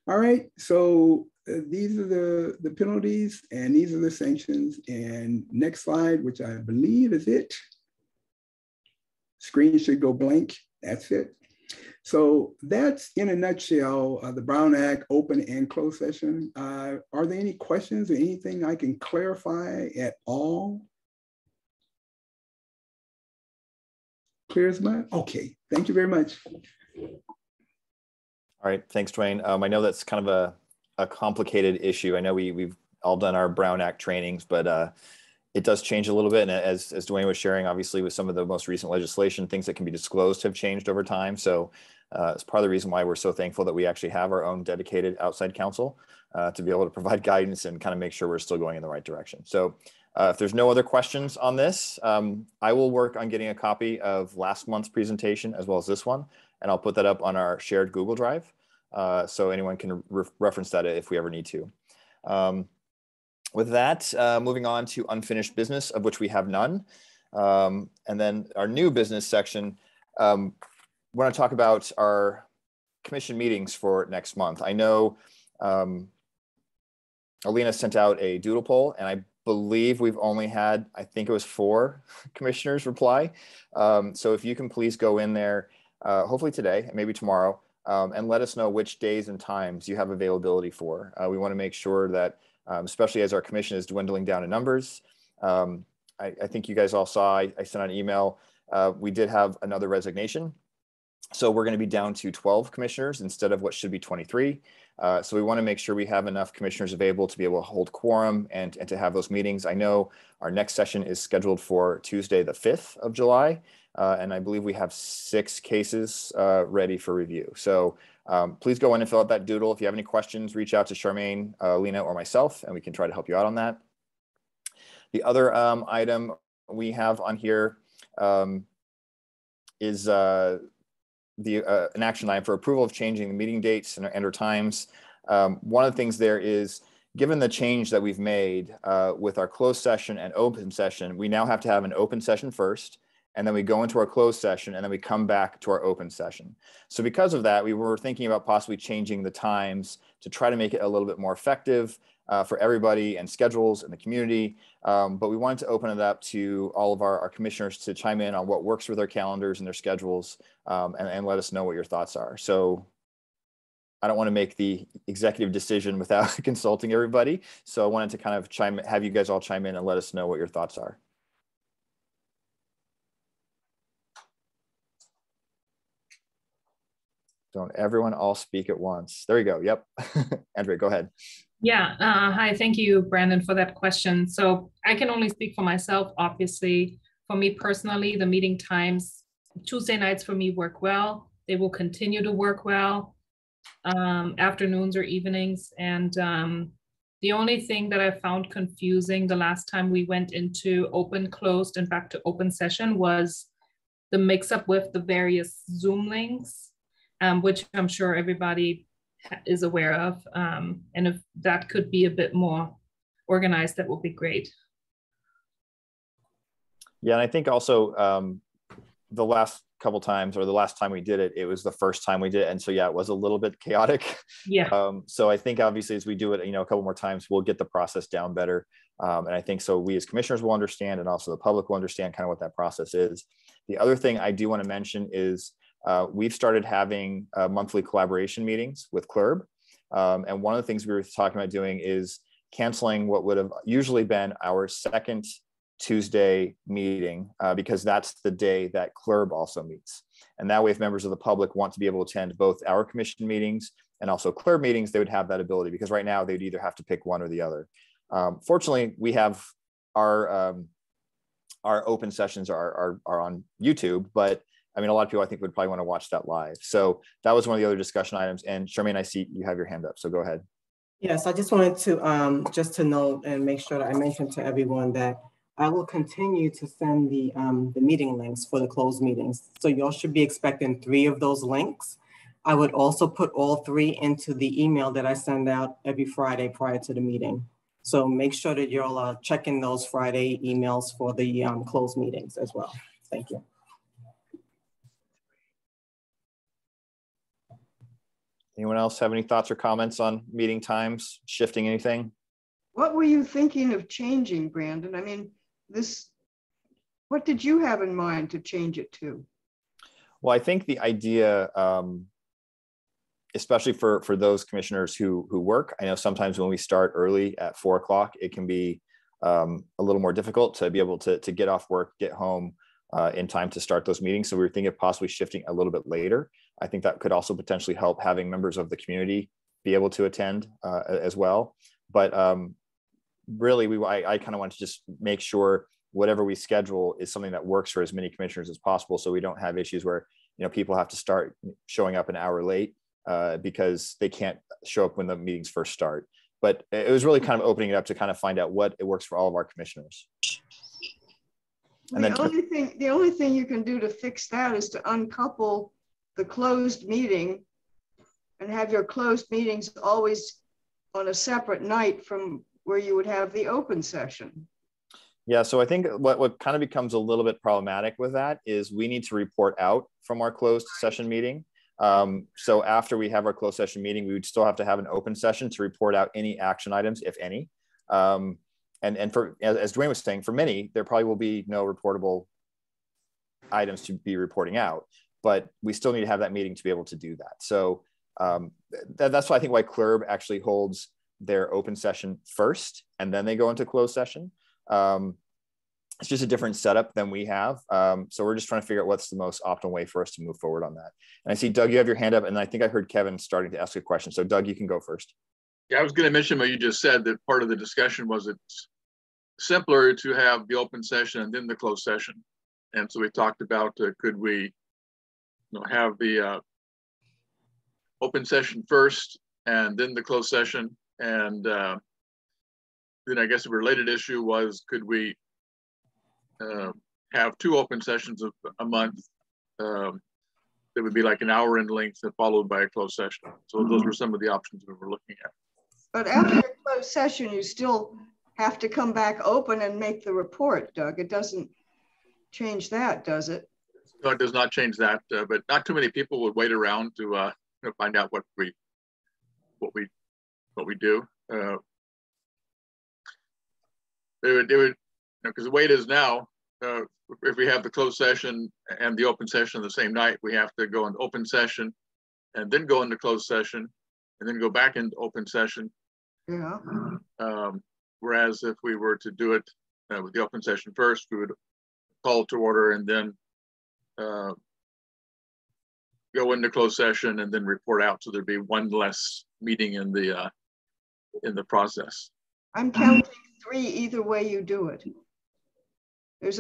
All right. So these are the penalties and these are the sanctions. And next slide, which I believe is it. Screen should go blank. That's it. So that's in a nutshell, the Brown Act open and closed session. Are there any questions or anything I can clarify at all? Clear as mud? Okay, thank you very much. All right, thanks, Dwayne. I know that's kind of a complicated issue. I know we've all done our Brown Act trainings, but it does change a little bit. And as Dwayne was sharing, obviously with some of the most recent legislation, things that can be disclosed have changed over time. So it's part of the reason why we're so thankful that we actually have our own dedicated outside counsel to be able to provide guidance and kind of make sure we're still going in the right direction. So if there's no other questions on this, I will work on getting a copy of last month's presentation as well as this one, and I'll put that up on our shared Google Drive so anyone can reference that if we ever need to. With that, moving on to unfinished business, of which we have none. And then our new business section, we want to talk about our commission meetings for next month. I know Alina sent out a doodle poll, and I believe we've only had, I think it was 4 commissioners reply. So if you can please go in there, hopefully today, maybe tomorrow, and let us know which days and times you have availability for. We want to make sure that, especially as our commission is dwindling down in numbers, I think you guys all saw, I sent out an email. We did have another resignation. So we're going to be down to 12 commissioners instead of what should be 23. So we want to make sure we have enough commissioners available to be able to hold quorum and to have those meetings. I know our next session is scheduled for Tuesday, the 5th of July. And I believe we have 6 cases ready for review. So please go in and fill out that doodle. If you have any questions, reach out to Charmaine, Lena, or myself, and we can try to help you out on that. The other item we have on here is an action item for approval of changing the meeting dates and or times. One of the things there is, given the change that we've made with our closed session and open session, we now have to have an open session first, and then we go into our closed session, and then we come back to our open session. So because of that, we were thinking about possibly changing the times to try to make it a little bit more effective for everybody and schedules in the community. But we wanted to open it up to all of our commissioners to chime in on what works with their calendars and their schedules, and let us know what your thoughts are. So I don't want to make the executive decision without consulting everybody. So I wanted to kind of have you guys all chime in and let us know what your thoughts are. Don't everyone all speak at once. There you go. Yep. Andrea, go ahead. Yeah. Hi. Thank you, Brandon, for that question. So I can only speak for myself. Obviously, for me personally, the meeting times, Tuesday nights for me work well. They will continue to work well, afternoons or evenings. And the only thing that I found confusing the last time we went into open, closed, and back to open session was the mix up with the various Zoom links. Which I'm sure everybody is aware of. And if that could be a bit more organized, that would be great. Yeah, and I think also the last couple times, or the last time we did it, it was the first time we did it. And so, yeah, it was a little bit chaotic. Yeah. So I think obviously as we do it, a couple more times, we'll get the process down better. And I think so we as commissioners will understand, and also the public will understand kind of what that process is. The other thing I do want to mention is, we've started having monthly collaboration meetings with CLRB. And one of the things we were talking about doing is canceling what would have usually been our second Tuesday meeting, because that's the day that CLRB also meets. And that way, if members of the public want to be able to attend both our commission meetings and also CLRB meetings, they would have that ability, because right now they'd either have to pick one or the other. Fortunately, we have our open sessions are on YouTube, but I mean, a lot of people I think would probably want to watch that live. So that was one of the other discussion items. And Charmaine, I see you have your hand up, so go ahead. Yes, I just wanted to just to note and make sure that I mentioned to everyone that I will continue to send the meeting links for the closed meetings. So y'all should be expecting 3 of those links. I would also put all 3 into the email that I send out every Friday prior to the meeting. So make sure that you're all checking those Friday emails for the closed meetings as well. Thank you. Anyone else have any thoughts or comments on meeting times, shifting anything? What were you thinking of changing, Brandon? I mean, what did you have in mind to change it to? Well, I think the idea, especially for those commissioners who work, I know sometimes when we start early at 4 o'clock, it can be a little more difficult to be able to get off work, get home in time to start those meetings. So we were thinking of possibly shifting a little bit later. I think that could also potentially help having members of the community be able to attend as well. But really, I kind of want to just make sure whatever we schedule is something that works for as many commissioners as possible, so we don't have issues where people have to start showing up an hour late because they can't show up when the meetings first start. But it was really kind of opening it up to kind of find out what it works for all of our commissioners. And the only thing you can do to fix that is to uncouple the closed meeting and have your closed meetings always on a separate night from where you would have the open session. Yeah, so I think what kind of becomes a little bit problematic with that is we need to report out from our closed session meeting. So after we have our closed session meeting, we would still have to have an open session to report out any action items, if any. And for, as Dwayne was saying, for many, there probably will be no reportable items to be reporting out, but we still need to have that meeting to be able to do that. So that's why I think why CLRB actually holds their open session first, and then they go into closed session. It's just a different setup than we have. So we're just trying to figure out what's the most optimal way for us to move forward on that. And I see, Doug, you have your hand up, and I think I heard Kevin starting to ask a question. So Doug, you can go first. Yeah, I was going to mention what you just said, that part of the discussion was it's simpler to have the open session and then the closed session. And so we talked about could we have the open session first and then the closed session. And then I guess a related issue was, could we have 2 open sessions a month that would be like an hour in length and followed by a closed session. So those were some of the options we were looking at. But after a closed session, you still have to come back open and make the report, Doug. It doesn't change that, does it? No, it does not change that, but not too many people would wait around to find out what we do. It would, because the way it is now, if we have the closed session and the open session the same night, we have to go into open session and then go into closed session and then go back into open session. Yeah. Whereas if we were to do it with the open session first, we would call to order and then go into closed session and then report out. So there'd be one less meeting in the process. I'm counting 3 either way you do it. There's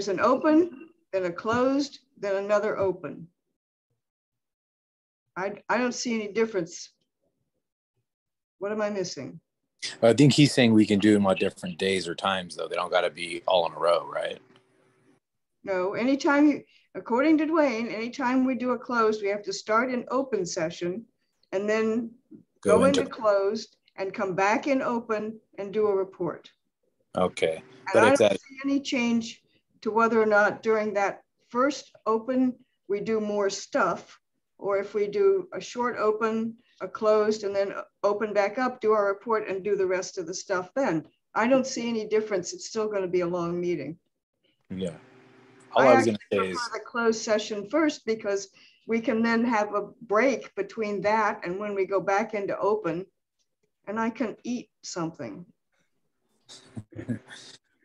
an open, then a closed, then another open. I don't see any difference. What am I missing? I think he's saying we can do them on different days or times, though. They don't got to be all in a row, right? No, anytime according to Dwayne, anytime we do a closed, we have to start an open session and then go into closed and come back in open and do a report. Okay. And but I don't see any change to whether or not during that first open, we do more stuff, or if we do a short open, a closed, and then open back up, do our report and do the rest of the stuff then. I don't see any difference. It's still going to be a long meeting. Yeah. All I was going to say is the closed session first, because we can then have a break between that and when we go back into open, and I can eat something.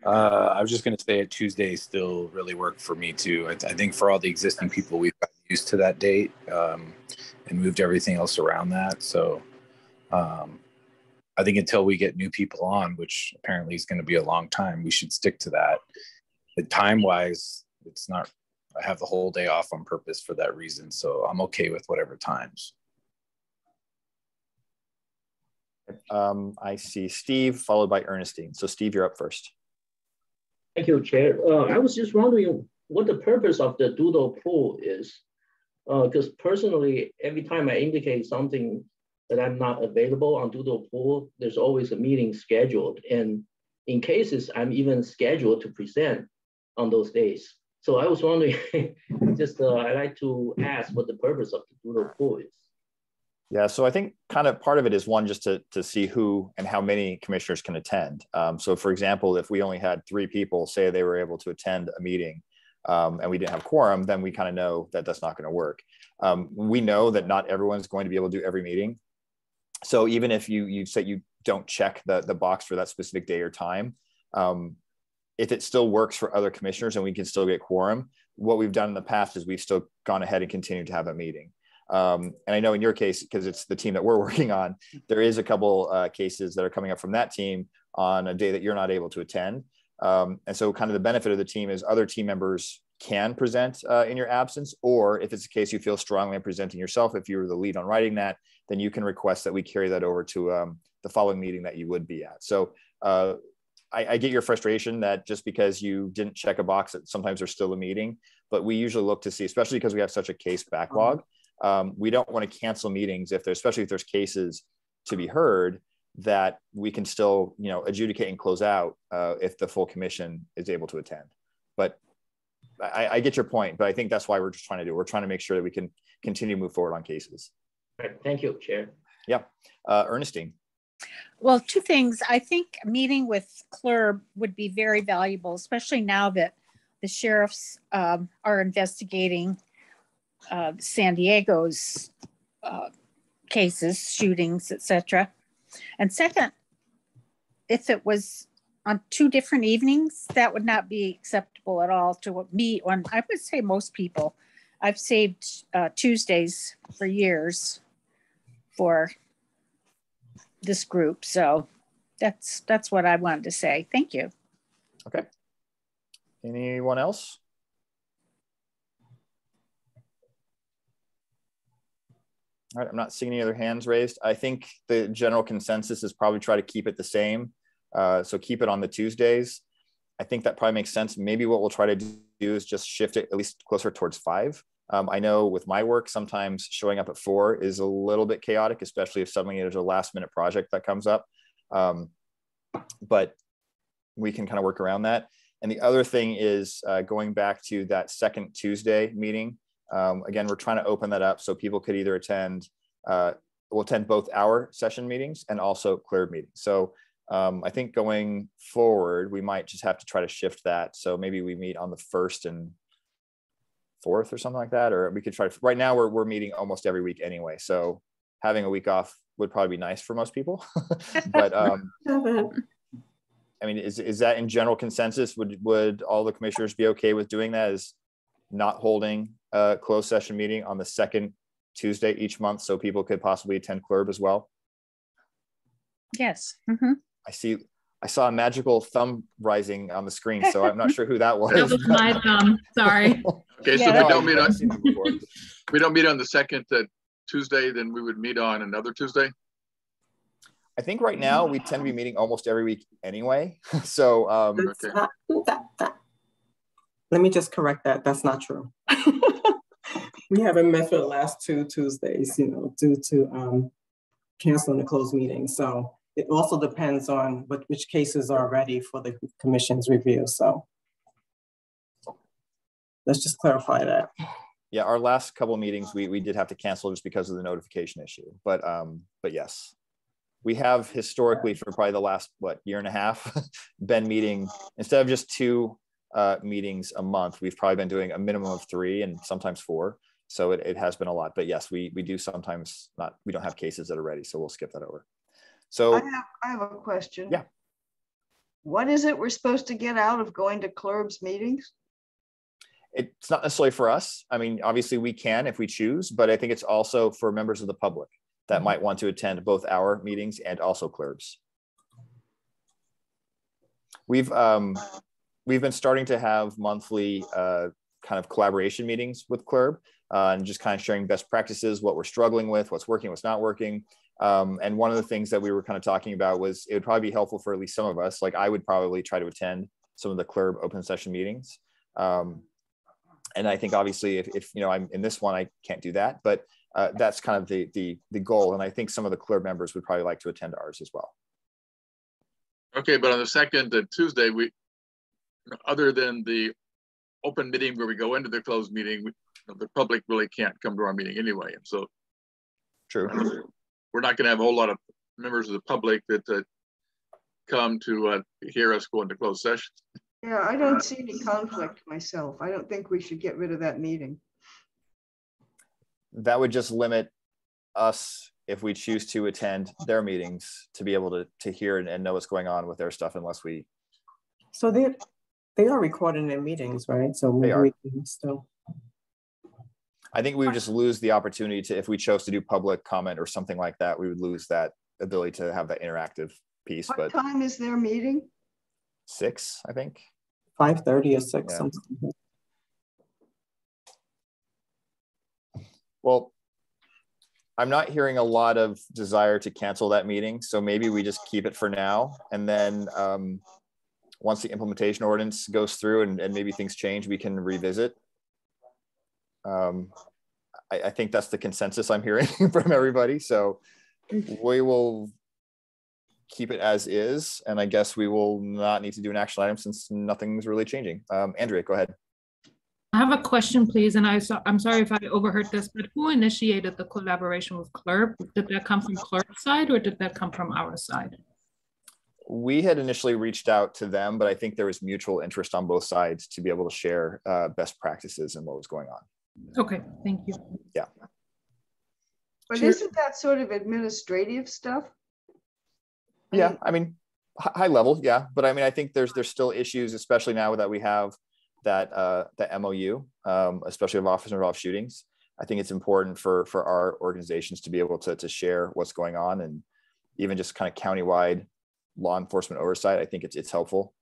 I was just going to say Tuesdays still really work for me too. I think for all the existing people, we've got used to that date and moved everything else around that. So I think until we get new people on, which apparently is going to be a long time, we should stick to that. But time-wise, it's not, I have the whole day off on purpose for that reason. So I'm okay with whatever times. I see Steve followed by Ernestine. So Steve, you're up first. Thank you, Chair. I was just wondering what the purpose of the doodle poll is. Because personally, every time I indicate something that I'm not available on doodle poll, there's always a meeting scheduled. And in cases, I'm even scheduled to present on those days. So I was wondering, just I'd like to ask what the purpose of the doodle poll is. Yeah, so I think kind of part of it is one, just to see who and how many commissioners can attend. So for example, if we only had 3 people say they were able to attend a meeting and we didn't have quorum, then we kind of know that that's not going to work. We know that not everyone's going to be able to do every meeting. So even if you say you don't check the box for that specific day or time, if it still works for other commissioners and we can still get quorum, what we've done in the past is we've still gone ahead and continued to have a meeting. And I know in your case, because it's the team that we're working on, there is a couple cases that are coming up from that team on a day that you're not able to attend. And so kind of the benefit of the team is other team members can present in your absence, or if it's a case you feel strongly in presenting yourself, if you're the lead on writing that, then you can request that we carry that over to the following meeting that you would be at. So I get your frustration that just because you didn't check a box, that sometimes there's still a meeting, but we usually look to see, especially because we have such a case backlog, we don't want to cancel meetings if there's, especially if there's cases to be heard, that we can still, adjudicate and close out if the full commission is able to attend. But I get your point, but I think that's why we're just trying to do. We're trying to make sure that we can continue to move forward on cases. Right. Thank you, Chair. Yeah. Ernestine. Well, two things. I think meeting with CLRB would be very valuable, especially now that the sheriffs are investigating San Diego's cases, shootings, etc. And second, if it was on 2 different evenings, that would not be acceptable at all to me. On, I would say most people. I've saved Tuesdays for years for this group. So that's what I wanted to say. Thank you. Okay. Anyone else? All right, I'm not seeing any other hands raised. I think the general consensus is probably try to keep it the same. So keep it on the Tuesdays. I think that probably makes sense. Maybe what we'll try to do is just shift it at least closer towards 5. I know with my work, sometimes showing up at 4 is a little bit chaotic, especially if suddenly there's a last minute project that comes up. But we can kind of work around that. And the other thing is going back to that second Tuesday meeting. Again, we're trying to open that up so people could either attend, we'll attend both our session meetings and also CLRB meetings. So I think going forward, we might just have to try to shift that. So maybe we meet on the 1st and 4th or something like that, or we could try to, right now we're meeting almost every week anyway. So having a week off would probably be nice for most people. But I mean, is that in general consensus? Would all the commissioners be okay with doing that, is not holding a closed session meeting on the second Tuesday each month so people could possibly attend CLRB as well? Yes. Mm-hmm. I saw a magical thumb rising on the screen, so I'm not sure who that was. That was my thumb. Sorry. Okay, so Yeah, we don't meet on the second Tuesday, then we would meet on another Tuesday. I think right now we tend to be meeting almost every week anyway. So Okay. Let me just correct that. That's not true. We haven't met for the last 2 Tuesdays, due to canceling the closed meeting. So it also depends on which cases are ready for the commission's review. So let's just clarify that. Yeah, our last couple of meetings we did have to cancel just because of the notification issue. But yes, we have historically for probably the last year and a half been meeting, instead of just 2 meetings a month, we've probably been doing a minimum of 3 and sometimes 4. So it has been a lot. But yes, we do sometimes we don't have cases that are ready, so we'll skip that over. So I have a question. Yeah. What is it we're supposed to get out of going to CLRB's meetings? it's not necessarily for us. I mean, obviously we can if we choose, but I think it's also for members of the public that might want to attend both our meetings and also CLRB's. We've been starting to have monthly kind of collaboration meetings with CLRB and just kind of sharing best practices, what we're struggling with, what's working, what's not working. And one of the things that we were kind of talking about was it would probably be helpful for at least some of us. Like I would probably try to attend some of the CLRB open session meetings. And I think obviously if you know, I'm in this one, I can't do that, but that's kind of the goal. And I think some of the CLRB members would probably like to attend ours as well. Okay, but on the second Tuesday, we, other than the open meeting where we go into the closed meeting, the public really can't come to our meeting anyway. And so True. We're not going to have a whole lot of members of the public that come to hear us go into closed session. Yeah, I don't see any conflict myself. I don't think we should get rid of that meeting. That would just limit us if we choose to attend their meetings to be able to hear and know what's going on with their stuff unless we. So they are recording their meetings, right? So They are. we can still. I think we would just lose the opportunity to, if we chose to do public comment or something like that, we would lose that ability to have that interactive piece. What But time is their meeting? 6, I think. 5:30 or 6, Yeah. something. Well, I'm not hearing a lot of desire to cancel that meeting. So maybe we just keep it for now. And then once the implementation ordinance goes through and maybe things change, we can revisit. I think that's the consensus I'm hearing from everybody. So we will keep it as is. And I guess we will not need to do an action item since nothing's really changing. Andrea, go ahead. have a question, please. And I'm sorry if I overheard this, but who initiated the collaboration with CLERP? Did that come from CLERP's side or did that come from our side? We had initially reached out to them, but I think there was mutual interest on both sides to be able to share best practices and what was going on. Okay, thank you. Yeah. But isn't that sort of administrative stuff? Yeah, I mean, high level, yeah. But I mean, I think there's still issues, especially now that we have that the MOU, especially of officer involved shootings. I think it's important for our organizations to be able to share what's going on, and even just kind of countywide law enforcement oversight. I think it's helpful.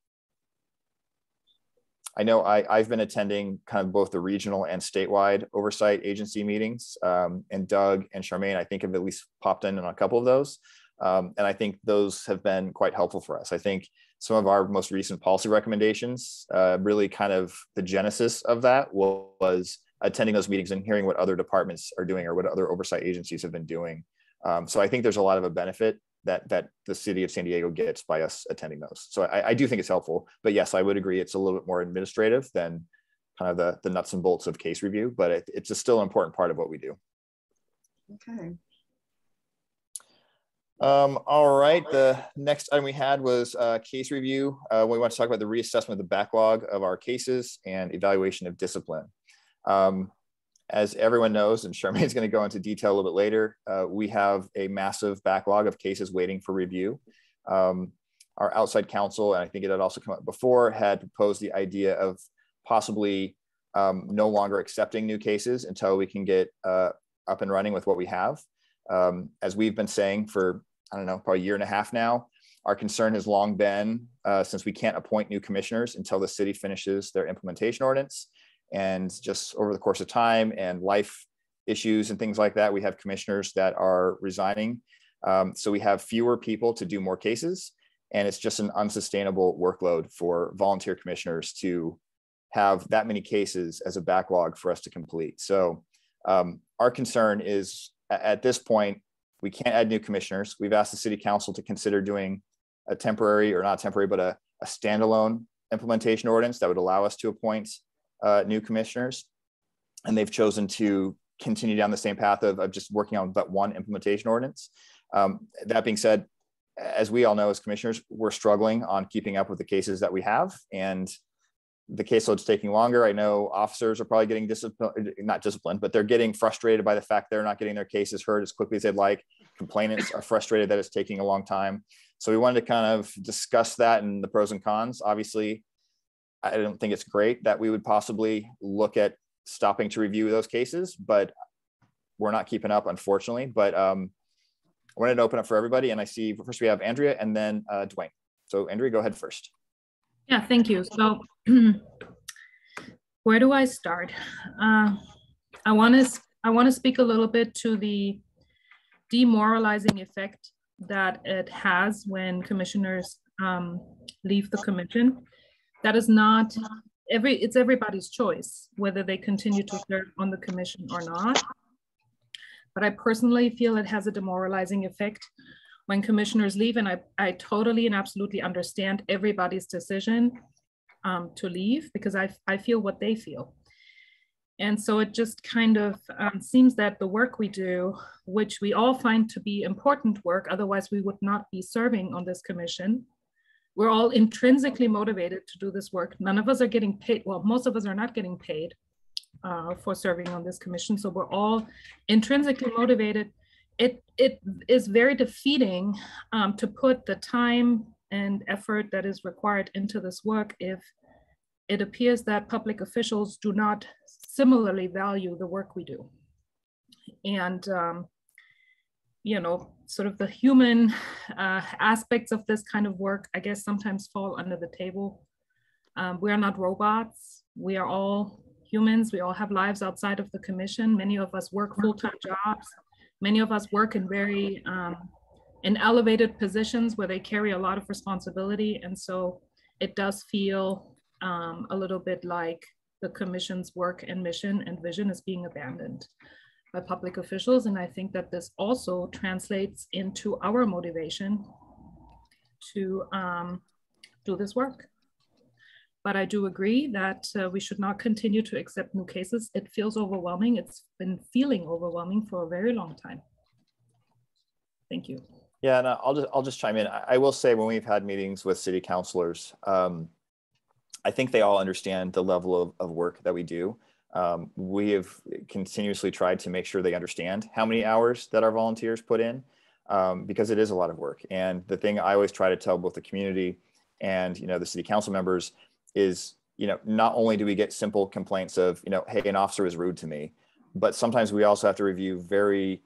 I know I've been attending kind of both the regional and statewide oversight agency meetings, and Doug and Charmaine, I think, have at least popped in on a couple of those. And I think those have been quite helpful for us. I think some of our most recent policy recommendations, really kind of the genesis of that was attending those meetings and hearing what other departments are doing or what other oversight agencies have been doing. So I think there's a lot of a benefit that the city of San Diego gets by us attending those. So I do think it's helpful, but yes, I would agree it's a little bit more administrative than kind of the nuts and bolts of case review, but it's still an important part of what we do. Okay. All right, the next item we had was case review. We want to talk about the reassessment of the backlog of our cases and evaluation of discipline. As everyone knows, and Charmaine's going to go into detail a little bit later, we have a massive backlog of cases waiting for review. Our outside counsel, and I think it had also come up before, had proposed the idea of possibly no longer accepting new cases until we can get up and running with what we have. As we've been saying for, I don't know, probably a year and a half now, our concern has long been, since we can't appoint new commissioners until the city finishes their implementation ordinance, and just over the course of time and life issues and things like that, we have commissioners that are resigning. So we have fewer people to do more cases, and it's just an unsustainable workload for volunteer commissioners to have that many cases as a backlog for us to complete. So our concern is, at this point, we can't add new commissioners. We've asked the city council to consider doing a temporary, or not temporary, but a standalone implementation ordinance that would allow us to appoint new commissioners. And they've chosen to continue down the same path of just working on that one implementation ordinance. That being said, as we all know as commissioners, we're struggling on keeping up with the cases that we have, and the caseload's taking longer. I know officers are probably getting not disciplined, but they're getting frustrated by the fact they're not getting their cases heard as quickly as they'd like. Complainants are frustrated that it's taking a long time. So we wanted to kind of discuss that and the pros and cons. Obviously, I don't think it's great that we would possibly look at stopping to review those cases, but we're not keeping up, unfortunately. But I wanted to open up for everybody, and I see first we have Andrea and then Dwayne. So Andrea, go ahead first. Yeah, thank you. So where do I start? I want to speak a little bit to the demoralizing effect that it has when commissioners leave the commission. That is not it's everybody's choice whether they continue to serve on the commission or not. But I personally feel it has a demoralizing effect when commissioners leave, and I totally and absolutely understand everybody's decision to leave, because I feel what they feel. And so it just kind of seems that the work we do, which we all find to be important work, otherwise we would not be serving on this commission. We're all intrinsically motivated to do this work. None of us are getting paid. Well, most of us are not getting paid for serving on this commission. So we're all intrinsically motivated. It is very defeating to put the time and effort that is required into this work if it appears that public officials do not similarly value the work we do. And, you know, sort of the human aspects of this kind of work, I guess, sometimes fall under the table. We are not robots. We are all humans. We all have lives outside of the commission. Many of us work full-time jobs. Many of us work in very in elevated positions where they carry a lot of responsibility. And so it does feel a little bit like the commission's work and mission and vision is being abandoned by public officials. And I think that this also translates into our motivation to do this work. But I do agree that we should not continue to accept new cases. It feels overwhelming. It's been feeling overwhelming for a very long time. Thank you. Yeah, and I'll just chime in. I will say, when we've had meetings with city councilors, I think they all understand the level of work that we do. We have continuously tried to make sure they understand how many hours that our volunteers put in, because it is a lot of work. And the thing I always try to tell both the community and, the city council members is, not only do we get simple complaints of, hey, an officer was rude to me, but sometimes we also have to review very,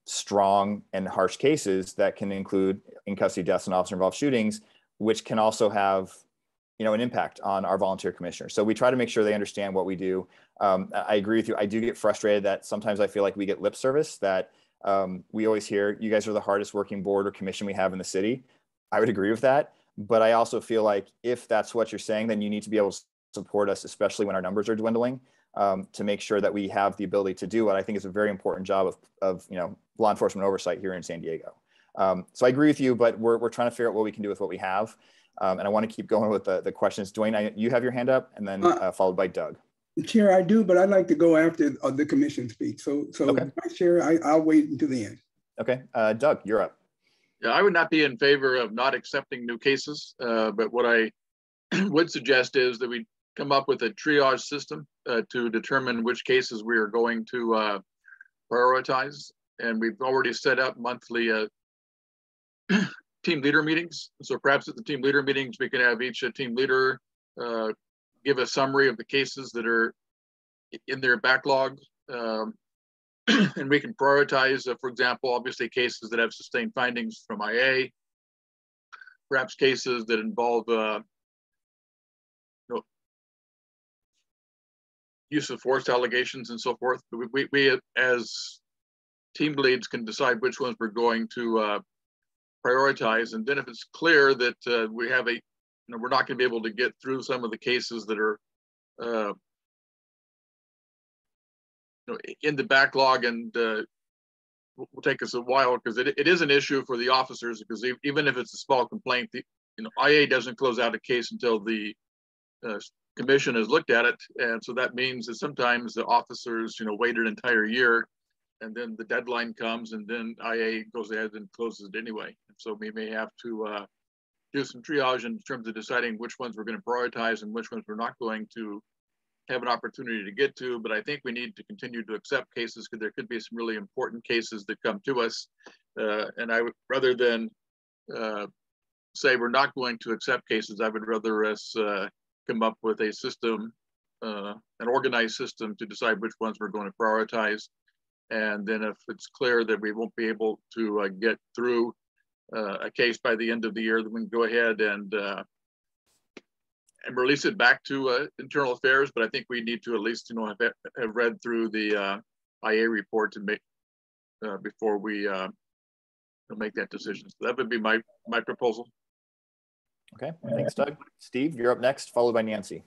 strong and harsh cases that can include in custody deaths and officer involved shootings, which can also have, an impact on our volunteer commissioners. So we try to make sure they understand what we do. I agree with you. I do get frustrated that sometimes I feel like we get lip service, that we always hear, you guys are the hardest working board or commission we have in the city. I would agree with that. But I also feel like if that's what you're saying, then you need to be able to support us, especially when our numbers are dwindling, to make sure that we have the ability to do what I think is a very important job of law enforcement oversight here in San Diego. So I agree with you, but we're trying to figure out what we can do with what we have. And I want to keep going with the questions. Dwayne, you have your hand up, and then followed by Doug. Chair, I do, but I'd like to go after the commission speaks. So okay. Vice Chair, I'll wait until the end. Okay, Doug, you're up. Yeah, I would not be in favor of not accepting new cases, but what I would suggest is that we come up with a triage system to determine which cases we are going to prioritize. And we've already set up monthly team leader meetings. So perhaps at the team leader meetings, we can have each team leader give a summary of the cases that are in their backlog. And we can prioritize, for example, obviously cases that have sustained findings from IA, perhaps cases that involve use of force allegations and so forth. We as team leads can decide which ones we're going to prioritize. And then if it's clear that we have we're not going to be able to get through some of the cases that are in the backlog, and will take us a while, because it is an issue for the officers, because even if it's a small complaint, IA doesn't close out a case until the commission has looked at it. And so that means that sometimes the officers wait an entire year, and then the deadline comes, and then IA goes ahead and closes it anyway. And so we may have to do some triage in terms of deciding which ones we're going to prioritize and which ones we're not going to have an opportunity to get to. But I think we need to continue to accept cases, because there could be some really important cases that come to us. And I would, rather than say we're not going to accept cases, I would rather us come up with a system, an organized system, to decide which ones we're going to prioritize. And then if it's clear that we won't be able to get through a case by the end of the year, then we can go ahead and release it back to internal affairs. But I think we need to at least have read through the IA report to make before we make that decision. So that would be my proposal. Okay, thanks, Doug. Steve, you're up next, followed by Nancy.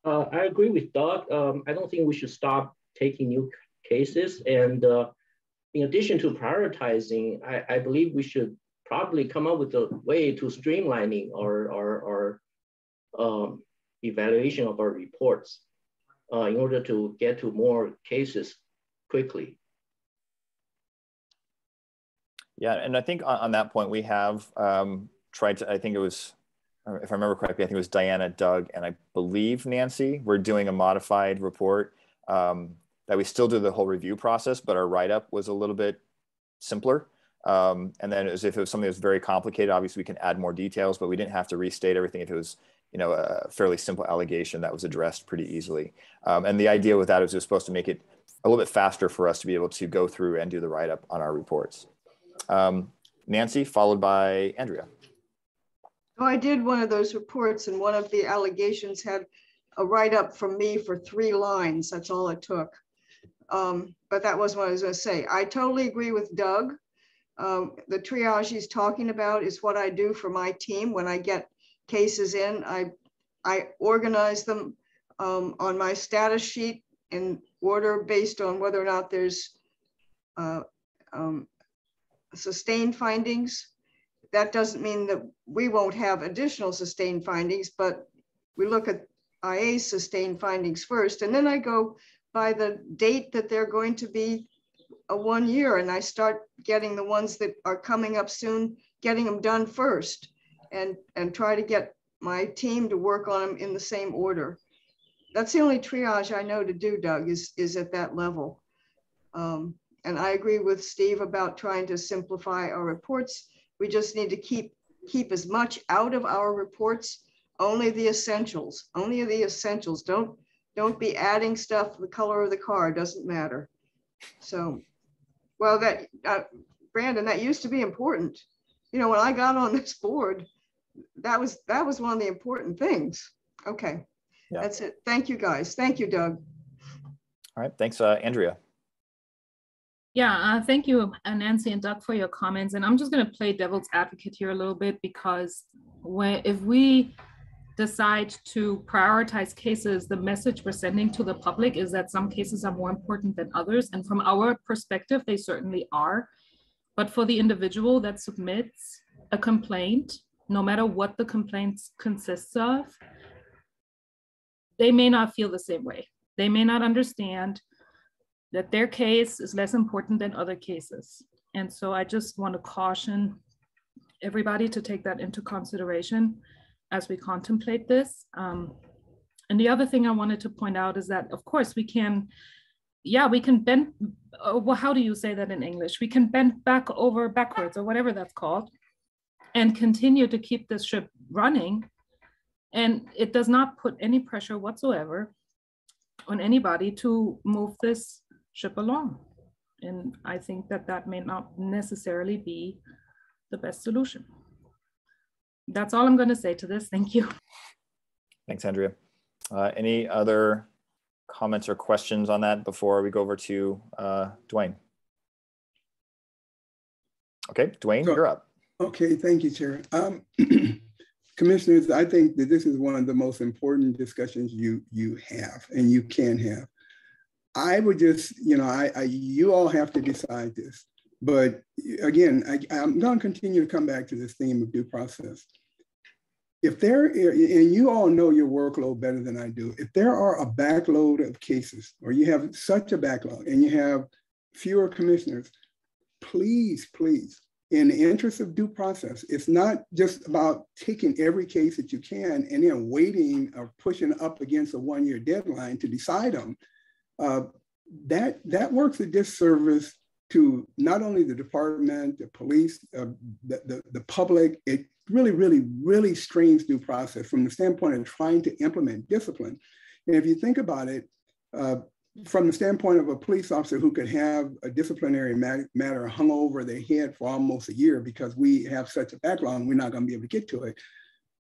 I agree with Doug. I don't think we should stop taking new cases. And in addition to prioritizing, I believe we should probably come up with a way to streamlining our evaluation of our reports in order to get to more cases quickly. Yeah, and I think on that point, we have tried to, I think it was, if I remember correctly, I think it was Diana, Doug, and I believe Nancy, we're doing a modified report that we still do the whole review process, but our write-up was a little bit simpler. And then as if it was something that was very complicated, obviously we can add more details, but we didn't have to restate everything if it was, a fairly simple allegation that was addressed pretty easily. And the idea with that is it was supposed to make it a little bit faster for us to be able to go through and do the write-up on our reports. Nancy, followed by Andrea. Oh, I did one of those reports, and one of the allegations had a write-up from me for 3 lines. That's all it took. But that wasn't what I was going to say. I totally agree with Doug. The triage he's talking about is what I do for my team. When I get cases in, I organize them on my status sheet in order based on whether or not there's sustained findings. That doesn't mean that we won't have additional sustained findings, but we look at IA's sustained findings first, and then I go by the date that they're going to be a 1 year, and I start getting the ones that are coming up soon, getting them done first, and try to get my team to work on them in the same order. That's the only triage I know to do, Doug, is at that level. And I agree with Steve about trying to simplify our reports. We just need to keep as much out of our reports, only the essentials, only the essentials. Don't be adding stuff, the color of the car doesn't matter. So, well, that, Brandon, that used to be important. You know, when I got on this board, that was one of the important things. Okay, yeah. That's it. Thank you, guys. Thank you, Doug. All right, thanks, Andrea. Yeah, thank you, Nancy and Doug, for your comments. And I'm just going to play devil's advocate here a little bit, because if we decide to prioritize cases, the message we're sending to the public is that some cases are more important than others. And from our perspective, they certainly are. But for the individual that submits a complaint, no matter what the complaint consists of, they may not feel the same way. They may not understand that their case is less important than other cases. And so I just want to caution everybody to take that into consideration as we contemplate this. And the other thing I wanted to point out is that, of course, we can bend, well, how do you say that in English? We can bend back over backwards, or whatever that's called, and continue to keep this ship running. And it does not put any pressure whatsoever on anybody to move this ship along. And I think that that may not necessarily be the best solution. That's all I'm going to say to this. Thank you. Thanks, Andrea. Any other comments or questions on that before we go over to Dwayne? Okay, Dwayne, you're up. Okay, thank you, Chair. Commissioners, I think that this is one of the most important discussions you have and you can have. I would just, you all have to decide this. But again, I'm going to continue to come back to this theme of due process. If there, and you all know your workload better than I do, if there are a backload of cases, or you have such a backlog and you have fewer commissioners, please, in the interest of due process, it's not just about taking every case that you can and then waiting or pushing up against a 1-year deadline to decide them. That works a disservice to not only the department, the police, the public. It really strains due process from the standpoint of trying to implement discipline. And if you think about it, from the standpoint of a police officer who could have a disciplinary matter hung over their head for almost a year because we have such a backlog and we're not going to be able to get to it,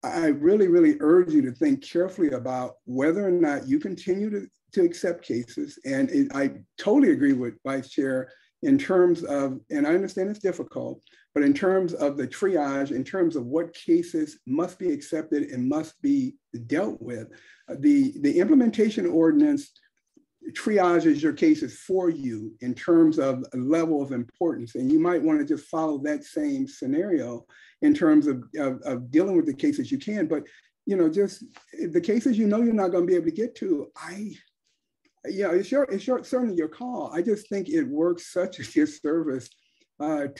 I really urge you to think carefully about whether or not you continue to accept cases. And I totally agree with Vice Chair in terms of, and I understand it's difficult, but in terms of the triage, in terms of what cases must be accepted and must be dealt with, the implementation ordinance triages your cases for you in terms of a level of importance. And you might want to just follow that same scenario in terms of dealing with the cases you can. But, just the cases you're not going to be able to get to, it's certainly your call. I just think it works such a disservice to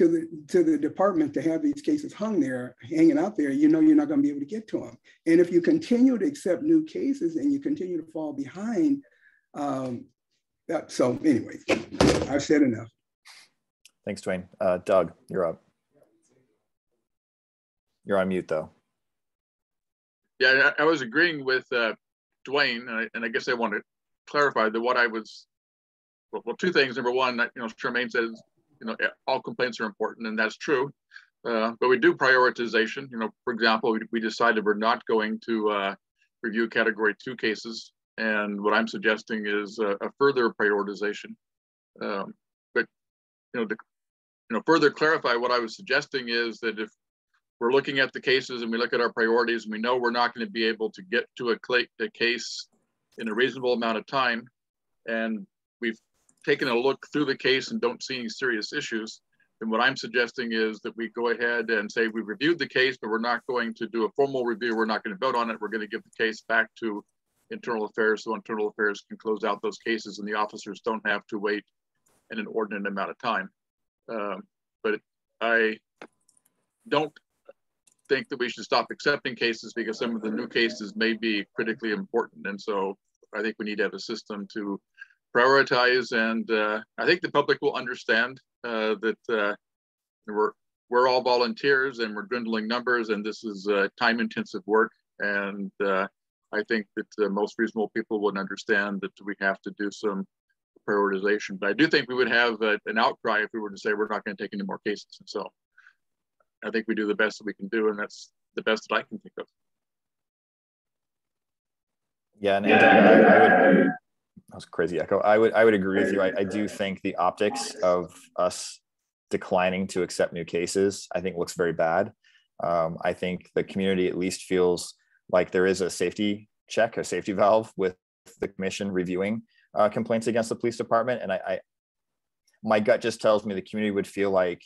the department to have these cases hanging out there. You're not going to be able to get to them. And if you continue to accept new cases and you continue to fall behind, so anyway, I've said enough. Thanks, Dwayne. Doug, you're up. You're on mute, though. Yeah, I was agreeing with Dwayne, and I guess I want to clarify that what I was, well, two things. Number one, Charmaine says, all complaints are important, and that's true. But we do prioritization. For example, we decided we're not going to review Category 2 cases. And what I'm suggesting is a further prioritization. But to further clarify, what I was suggesting is that if we're looking at the cases and we look at our priorities and we know we're not going to be able to get to a case in a reasonable amount of time, and we've taken a look through the case and don't see any serious issues, And what I'm suggesting is that we go ahead and say we reviewed the case, but we're not going to do a formal review. We're not going to vote on it. We're going to give the case back to Internal Affairs so Internal Affairs can close out those cases and the officers don't have to wait an inordinate amount of time. But I don't think that we should stop accepting cases because some of the new cases may be critically important. And so I think we need to have a system to prioritize. And I think the public will understand that we're all volunteers and we're dwindling numbers and this is time-intensive work. And I think that most reasonable people would understand that we have to do some prioritization. But I do think we would have an outcry if we were to say we're not going to take any more cases. And so I think we do the best that we can do, and that's the best that I can think of. Yeah, and I would. That was a crazy echo. I would agree with you. I do think the optics of us declining to accept new cases, I think looks very bad. I think the community at least feels like there is a safety check, a safety valve with the commission reviewing complaints against the police department. And my gut just tells me the community would feel like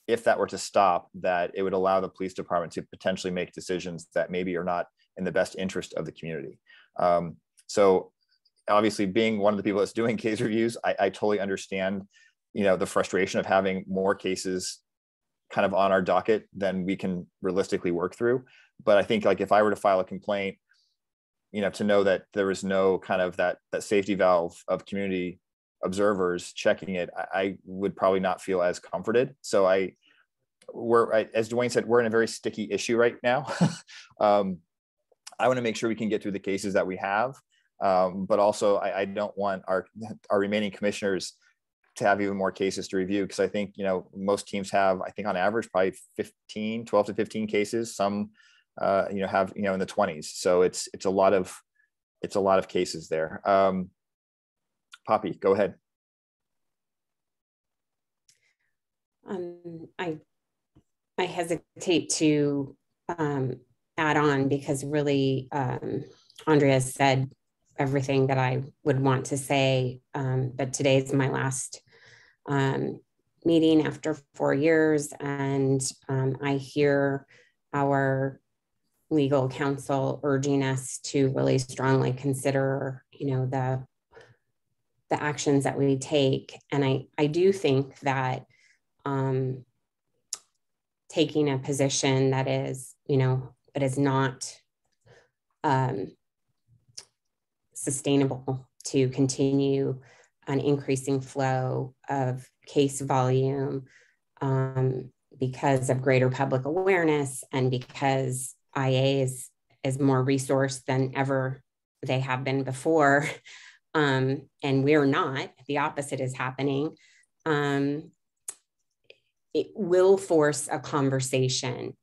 if that were to stop, that it would allow the police department to potentially make decisions that maybe are not in the best interest of the community. So obviously being one of the people that's doing case reviews, I totally understand, the frustration of having more cases kind of on our docket than we can realistically work through. But I think like if I were to file a complaint, to know that there was no kind of that safety valve of community observers checking it, I would probably not feel as comforted. So as Dwayne said, we're in a very sticky issue right now. I want to make sure we can get through the cases that we have. But also I don't want our remaining commissioners to have even more cases to review, because I think, most teams have, I think on average, probably 12 to 15 cases. Some, have, in the 20s. So it's a lot of cases there. Poppy, go ahead. I hesitate to add on because really Andrea said everything that I would want to say, but today's my last meeting after 4 years, and I hear our legal counsel urging us to really strongly consider, the actions that we take. And I do think that taking a position that is, that is not sustainable to continue an increasing flow of case volume because of greater public awareness and because IA is more resourced than ever they have been before. And we're not, the opposite is happening. It will force a conversation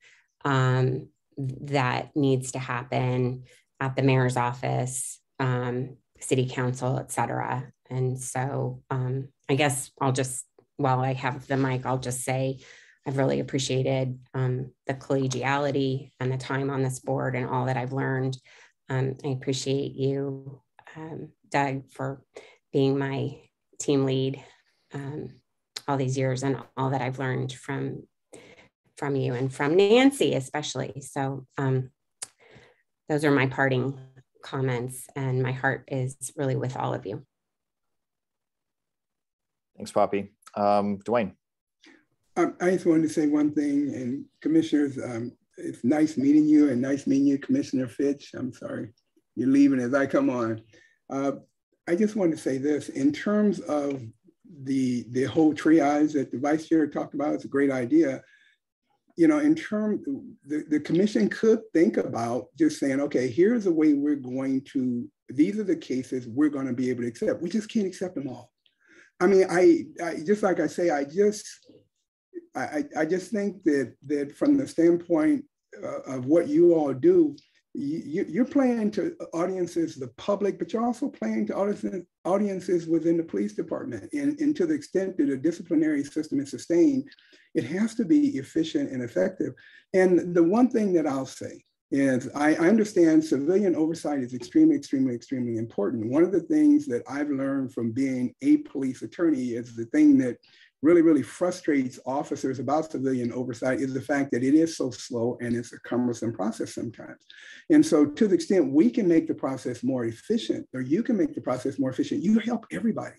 that needs to happen at the mayor's office, city council, et cetera. And so I guess I'll just, while I have the mic, I'll just say I've really appreciated the collegiality and the time on this board and all that I've learned. I appreciate you, Doug, for being my team lead all these years and all that I've learned from you and from Nancy especially. So those are my parting comments, and my heart is really with all of you. Thanks, Poppy. Dwayne. I just wanted to say one thing, and commissioners, it's nice meeting you, and nice meeting you, Commissioner Fitch. I'm sorry, you're leaving as I come on. I just wanted to say this, in terms of the whole triage that the vice chair talked about, it's a great idea. In terms, the commission could think about just saying, okay, here's the way we're going to, these are the cases we're going to be able to accept. We just can't accept them all. I mean, I just like I say, I just think that from the standpoint of what you all do, you're playing to audiences, the public, but you're also playing to audiences within the police department. And to the extent that a disciplinary system is sustained, it has to be efficient and effective. And the one thing that I'll say is I understand civilian oversight is extremely, extremely, extremely important. One of the things that I've learned from being a police attorney is the thing that really frustrates officers about civilian oversight is the fact that it is so slow and it's a cumbersome process sometimes. And so to the extent we can make the process more efficient, or you can make the process more efficient, you help everybody.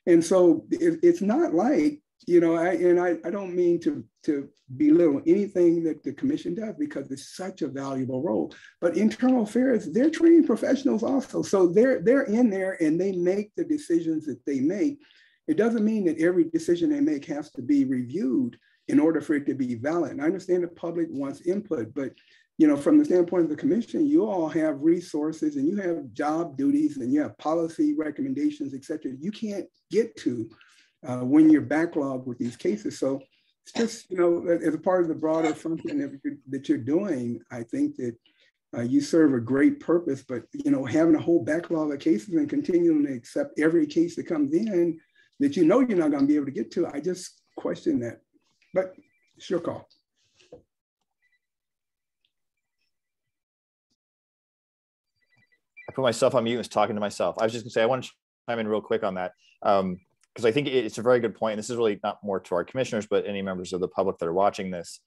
And so it's not like, you know, I don't mean to belittle anything that the commission does, because it's such a valuable role. But internal affairs, they're trained professionals also. So they're in there and they make the decisions that they make. It doesn't mean that every decision they make has to be reviewed in order for it to be valid. And I understand the public wants input, but you know, from the standpoint of the commission, you all have resources and you have job duties and you have policy recommendations, et cetera, you can't get to when you're backlogged with these cases. So it's just, you know, as a part of the broader function that you're doing, I think that you serve a great purpose, but, you know, having a whole backlog of cases and continuing to accept every case that comes in that you know you're not going to be able to get to, I just question that. But it's your call. I put myself on mute and was talking to myself. I was just gonna say, I want to chime in real quick on that, because I think it's a very good point. And this is really not more to our commissioners, but any members of the public that are watching this.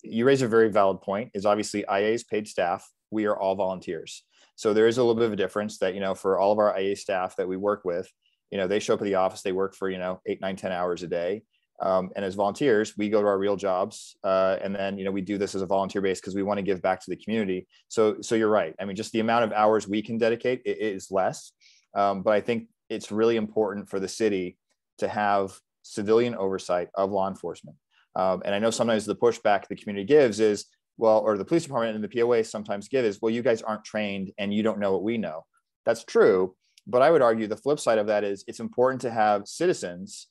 You raise a very valid point, is obviously IA is paid staff. We are all volunteers. So there is a little bit of a difference that, you know, for all of our IA staff that we work with, you know, they show up at the office, they work for, you know, 8, 9, 10 hours a day. And as volunteers, we go to our real jobs. And then, you know, we do this as a volunteer base because we want to give back to the community. So you're right. I mean, just the amount of hours we can dedicate, it is less. But I think it's really important for the city to have civilian oversight of law enforcement. And I know sometimes the pushback the community gives is, well, or the police department and the POA sometimes give is, well, you guys aren't trained and you don't know what we know. That's true. But I would argue the flip side of that is it's important to have citizens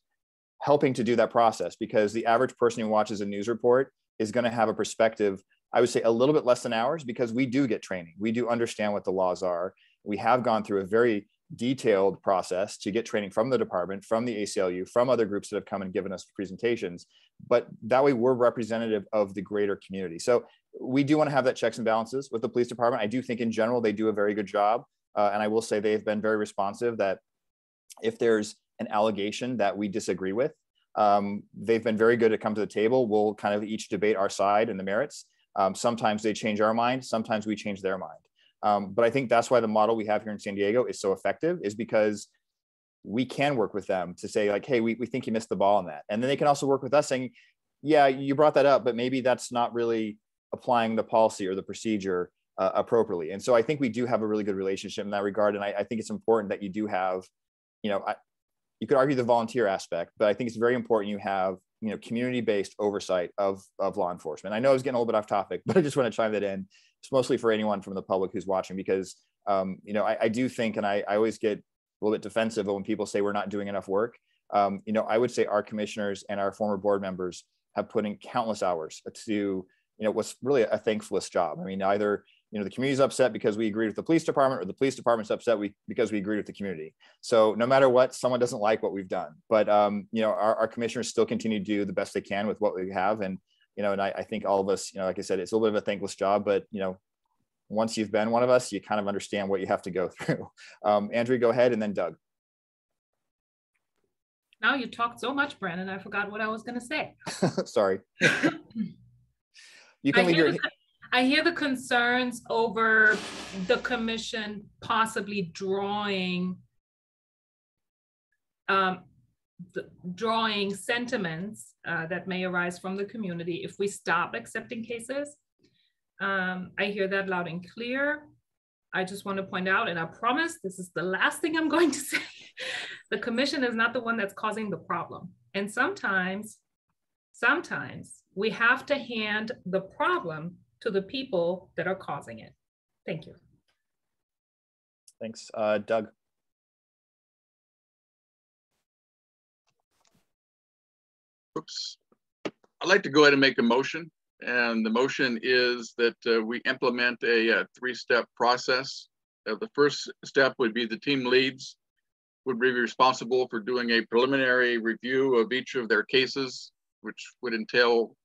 helping to do that process, because the average person who watches a news report is going to have a perspective, I would say a little bit less than ours, because we do get training. We do understand what the laws are. We have gone through a very detailed process to get training from the department, from the ACLU, from other groups that have come and given us presentations. But that way we're representative of the greater community. So we do want to have that checks and balances with the police department. I do think in general, they do a very good job. And I will say they've been very responsive, that if there's an allegation that we disagree with, they've been very good to come to the table. We'll kind of each debate our side and the merits. Sometimes they change our mind, sometimes we change their mind. But I think that's why the model we have here in San Diego is so effective, is because we can work with them to say like, hey, we think you missed the ball on that. And then they can also work with us saying, yeah, you brought that up, but maybe that's not really applying the policy or the procedure appropriately. And so I think we do have a really good relationship in that regard. And I think it's important that you do have, you know, you could argue the volunteer aspect, but I think it's very important you have, you know, community-based oversight of law enforcement. I know I was getting a little bit off topic, but I just want to chime that in. It's mostly for anyone from the public who's watching, because, you know, I do think, and I always get a little bit defensive when people say we're not doing enough work. You know, I would say our commissioners and our former board members have put in countless hours to, you know, what's really a thankless job. I mean, either, you know, the community's upset because we agreed with the police department, or the police department's upset because we agreed with the community. So no matter what, someone doesn't like what we've done. But, you know, our commissioners still continue to do the best they can with what we have. And, you know, and I think all of us, you know, like I said, it's a little bit of a thankless job, but, you know, once you've been one of us, you kind of understand what you have to go through. Andrea, go ahead, and then Doug. Now you talked so much, Brandon, I forgot what I was going to say. Sorry. You can leave your... I hear the concerns over the commission possibly drawing sentiments that may arise from the community if we stop accepting cases. I hear that loud and clear. I just want to point out, and I promise this is the last thing I'm going to say, the commission is not the one that's causing the problem. And sometimes we have to hand the problem to the people that are causing it. Thank you. Thanks. Doug. Oops. I'd like to go ahead and make a motion. And the motion is that we implement a 3-step process. The first step would be the team leads would be responsible for doing a preliminary review of each of their cases, which would entail,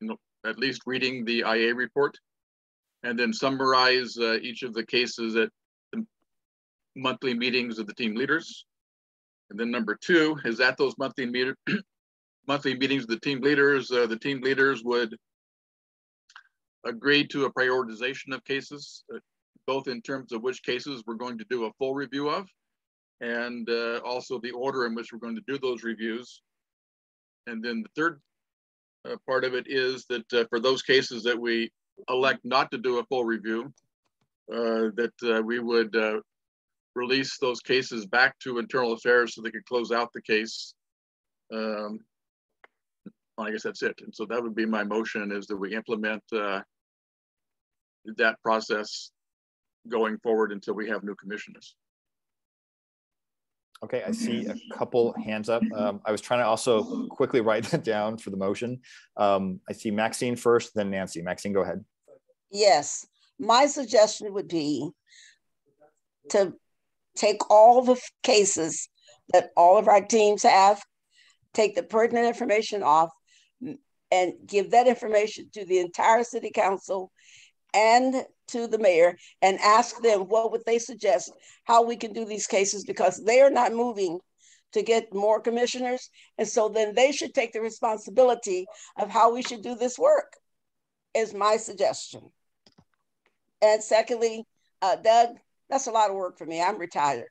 you know, at least reading the IA report, and then summarize each of the cases at the monthly meetings of the team leaders. And then number 2 is at those monthly meetings with the team leaders would agree to a prioritization of cases, both in terms of which cases we're going to do a full review of, and also the order in which we're going to do those reviews. And then the third part of it is that for those cases that we elect not to do a full review, that we would release those cases back to internal affairs so they could close out the case. I guess that's it. And so that would be my motion, is that we implement that process going forward until we have new commissioners. Okay, I see a couple hands up. I was trying to also quickly write that down for the motion. I see Maxine first, then Nancy. Maxine, go ahead. Yes, my suggestion would be to take all the cases that all of our teams have, take the pertinent information off, and give that information to the entire city council and to the mayor, and ask them what would they suggest, how we can do these cases, because they are not moving to get more commissioners. And so then they should take the responsibility of how we should do this work, is my suggestion. And secondly, Doug, that's a lot of work for me. I'm retired.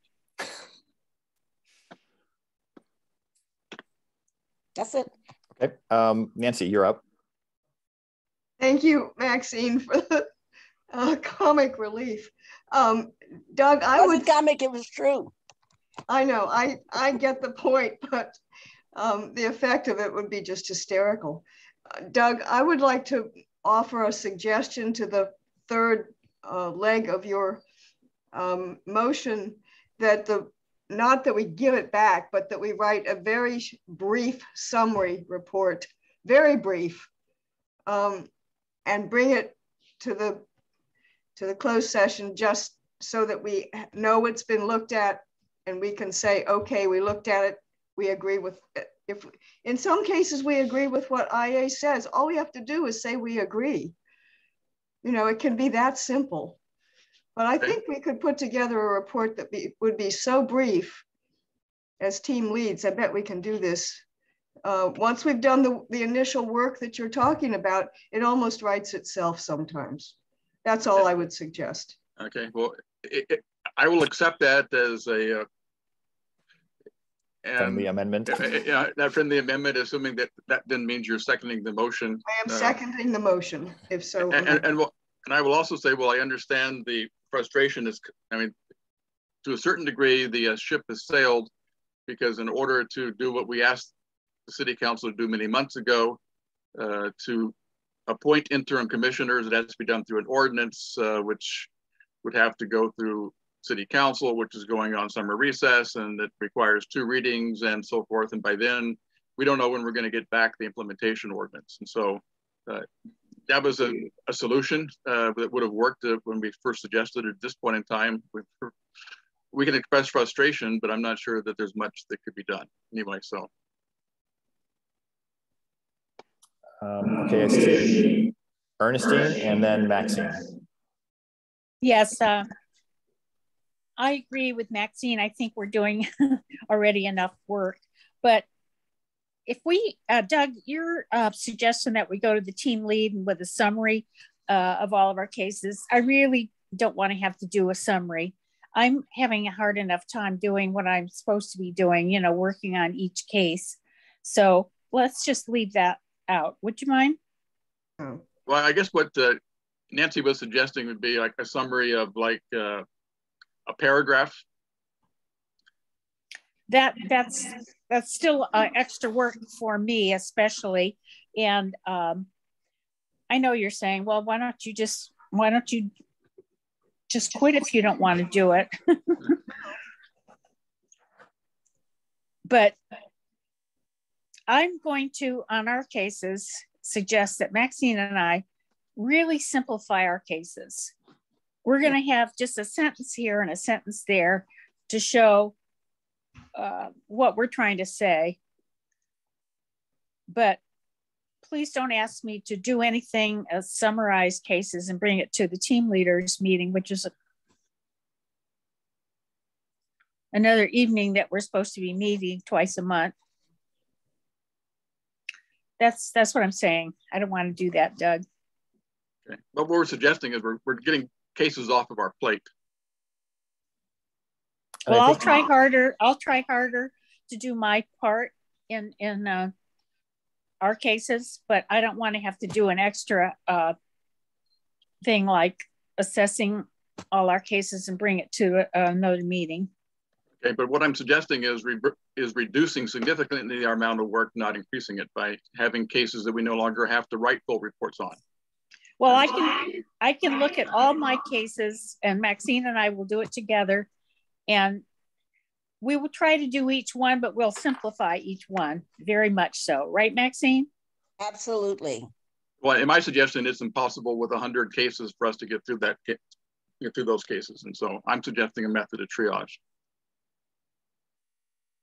That's it. Okay, Nancy, you're up. Thank you, Maxine, for the comic relief. Doug, I would comic, it was true. I know, I get the point, but the effect of it would be just hysterical. Doug, I would like to offer a suggestion to the third leg of your motion, that not that we give it back, but that we write a very brief summary report, very brief, and bring it to the closed session, just so that we know it's been looked at and we can say, okay, we looked at it, we agree with it. If in some cases we agree with what IA says, all we have to do is say we agree. You know, it can be that simple. But I think we could put together a report that would be so brief as team leads. I bet we can do this. Once we've done the initial work that you're talking about, it almost writes itself sometimes. That's all I would suggest. Okay, well, I will accept that as a friendly amendment. Yeah, that friendly amendment, assuming that then means you're seconding the motion. I am seconding the motion, if so. And I will also say, well, I understand the frustration is, I mean, to a certain degree, the ship has sailed, because in order to do what we asked the city council to do many months ago, to appoint interim commissioners, it has to be done through an ordinance, which would have to go through city council, which is going on summer recess, and it requires 2 readings and so forth. And by then, we don't know when we're going to get back the implementation ordinance. And so that was a solution that would have worked when we first suggested it. At this point in time, we can express frustration, but I'm not sure that there's much that could be done anyway. So. Okay, I see Ernestine and then Maxine. Yes, I agree with Maxine. I think we're doing already enough work. But if we, Doug, your suggestion that we go to the team lead and with a summary of all of our cases, I really don't want to have to do a summary. I'm having a hard enough time doing what I'm supposed to be doing, you know, working on each case. So let's just leave that out. Would you mind? Well, I guess what Nancy was suggesting would be like a summary of like a paragraph. That's still extra work for me, especially. And I know you're saying, well, why don't you just quit if you don't want to do it? But I'm going to, on our cases, suggest that Maxine and I really simplify our cases. We're going to have just a sentence here and a sentence there to show what we're trying to say. But please don't ask me to do anything as summarize cases and bring it to the team leaders meeting, which is another evening that we're supposed to be meeting twice a month. That's what I'm saying. I don't want to do that, Doug. Okay. But what we're suggesting is we're getting cases off of our plate. Well, I'll try harder. I'll try harder to do my part in our cases, but I don't want to have to do an extra thing like assessing all our cases and bring it to another meeting. Okay, but what I'm suggesting is reducing significantly our amount of work, not increasing it, by having cases that we no longer have to write full reports on. Well, I can look at all my cases, and Maxine and I will do it together, and we will try to do each one, but we'll simplify each one very much so. Right, Maxine? Absolutely. Well, in my suggestion, it's impossible with 100 cases for us to get through through those cases. And so I'm suggesting a method of triage.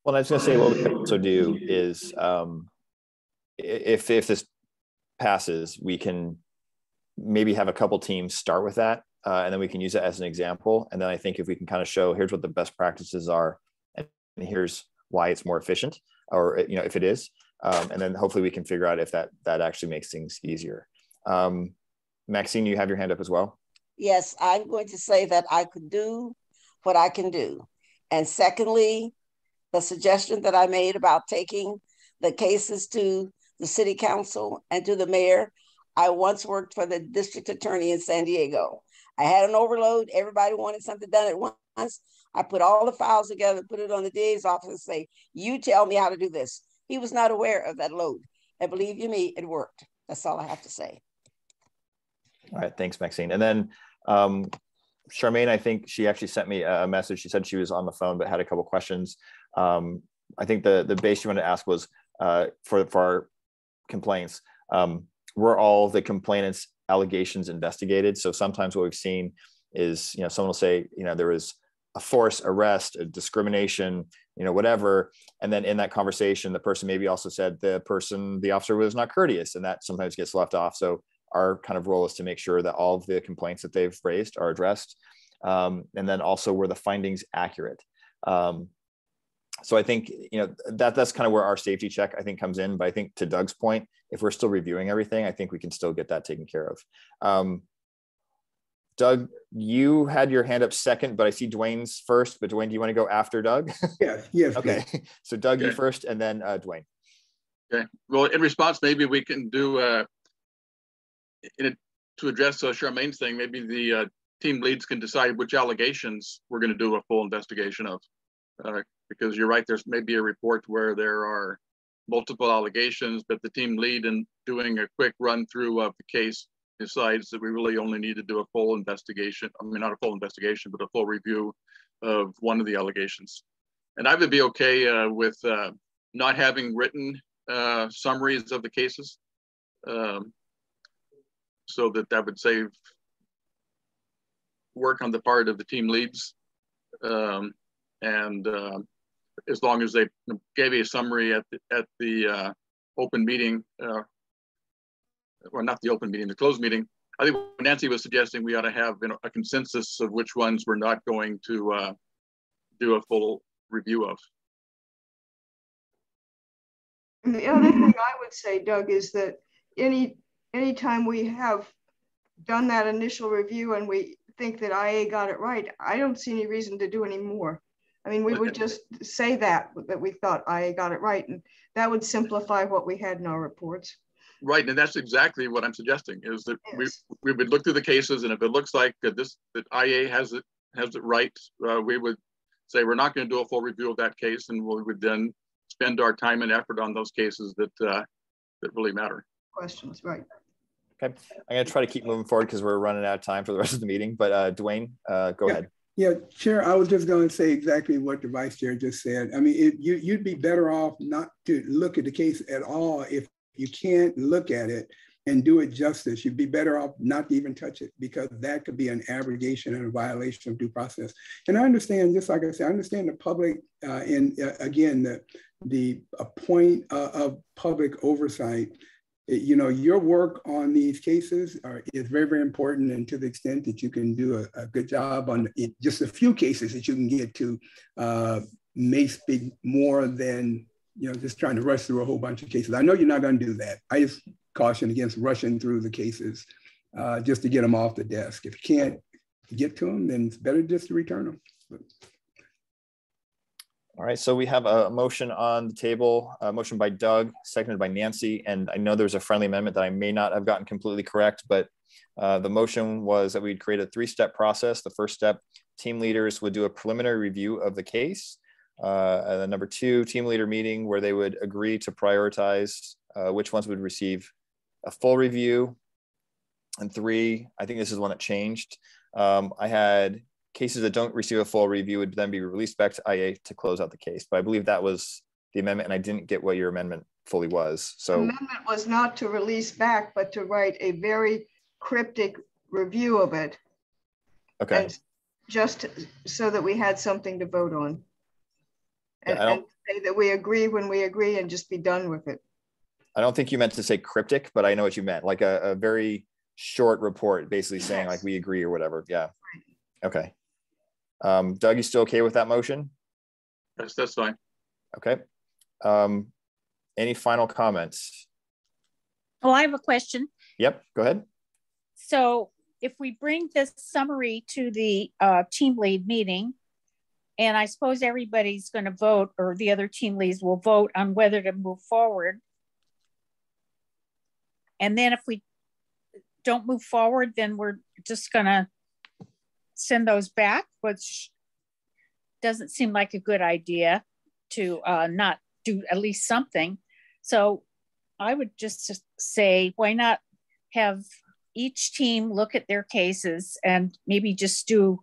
Well, I was going to say what we could also do is if this passes, we can maybe have a couple teams start with that, and then we can use it as an example. And then I think if we can kind of show, here's what the best practices are, and here's why it's more efficient, or if it is, and then hopefully we can figure out if that actually makes things easier. Maxine, you have your hand up as well. Yes, I'm going to say that I could do what I can do. And secondly, the suggestion that I made about taking the cases to the city council and to the mayor. I once worked for the district attorney in San Diego. I had an overload. Everybody wanted something done at once. I put all the files together, put it on the DA's office and say, you tell me how to do this. He was not aware of that load. And believe you me, it worked. That's all I have to say. All right, thanks, Maxine. And then Charmaine, I think she actually sent me a message. She said she was on the phone, but had a couple questions. I think the base you wanted to ask was for our complaints, were all the complainants' allegations investigated? So sometimes what we've seen is, someone will say, there was a forced arrest, a discrimination, whatever. And then in that conversation, the person maybe also said the officer was not courteous, and that sometimes gets left off. So our kind of role is to make sure that all of the complaints that they've raised are addressed. And then also, were the findings accurate? So I think, that's kind of where our safety check, I think, comes in. But I think to Doug's point, if we're still reviewing everything, I think we can still get that taken care of. Doug, you had your hand up second, but I see Dwayne's first. But Dwayne, do you want to go after Doug? Yes. Okay. So Doug, you first, and then Dwayne. Okay. Well, in response, maybe we can do, to address Charmaine's thing, maybe the team leads can decide which allegations we're going to do a full investigation of. Because you're right, there's maybe a report where there are multiple allegations, but the team lead, in doing a quick run through of the case, decides that we really only need to do a full investigation. I mean, not a full investigation, but a full review of one of the allegations. And I would be okay with not having written summaries of the cases, so that would save work on the part of the team leads. As long as they gave a summary at the open meeting, or not the open meeting, the closed meeting. I think Nancy was suggesting we ought to have a consensus of which ones we're not going to do a full review of. And the other thing I would say, Doug, is that anytime we have done that initial review and we think that IA got it right, I don't see any reason to do any more. I mean, we would just say that we thought IA got it right, and that would simplify what we had in our reports. Right, and that's exactly what I'm suggesting, is that yes. we would look through the cases, and if it looks like that IA has it right, we would say we're not going to do a full review of that case, and we would then spend our time and effort on those cases that really matter. Questions, right? Okay, I'm going to try to keep moving forward because we're running out of time for the rest of the meeting. But Dwayne, go ahead. Yeah, Chair, I was just going to say exactly what the Vice Chair just said. I mean, you'd be better off not to look at the case at all. If you can't look at it and do it justice, you'd be better off not to even touch it, because that could be an abrogation and a violation of due process. And I understand, just like I said, I understand the public, and again, the point of public oversight You know, your work on these cases is very, very important. And to the extent that you can do a good job on just a few cases that you can get to may speak more than, you know, just trying to rush through a whole bunch of cases. I know you're not going to do that. I just caution against rushing through the cases just to get them off the desk. If you can't get to them, then it's better just to return them. All right, so we have a motion on the table, a motion by Doug, seconded by Nancy. And I know there's a friendly amendment that I may not have gotten completely correct, but the motion was that we'd create a 3-step process. The first step, team leaders would do a preliminary review of the case. And then number 2, team leader meeting where they would agree to prioritize which ones would receive a full review. And 3, I think this is one that changed. I had cases that don't receive a full review would then be released back to IA to close out the case. But I believe that was the amendment, and I didn't get what your amendment fully was. So the amendment was not to release back, but to write a very cryptic review of it. Okay. And just so that we had something to vote on. And, yeah, and say that we agree when we agree and just be done with it. I don't think you meant to say cryptic, but I know what you meant. Like a very short report, basically saying like we agree or whatever. Yeah. Okay. Doug, you still okay with that motion? Yes, that's fine. Okay. Any final comments? Oh, I have a question. Yep, go ahead. So if we bring this summary to the team lead meeting, and I suppose everybody's going to vote, or the other team leads will vote on whether to move forward. And then if we don't move forward, then we're just going to send those back, which doesn't seem like a good idea to not do at least something. So I would just say, why not have each team look at their cases and maybe just do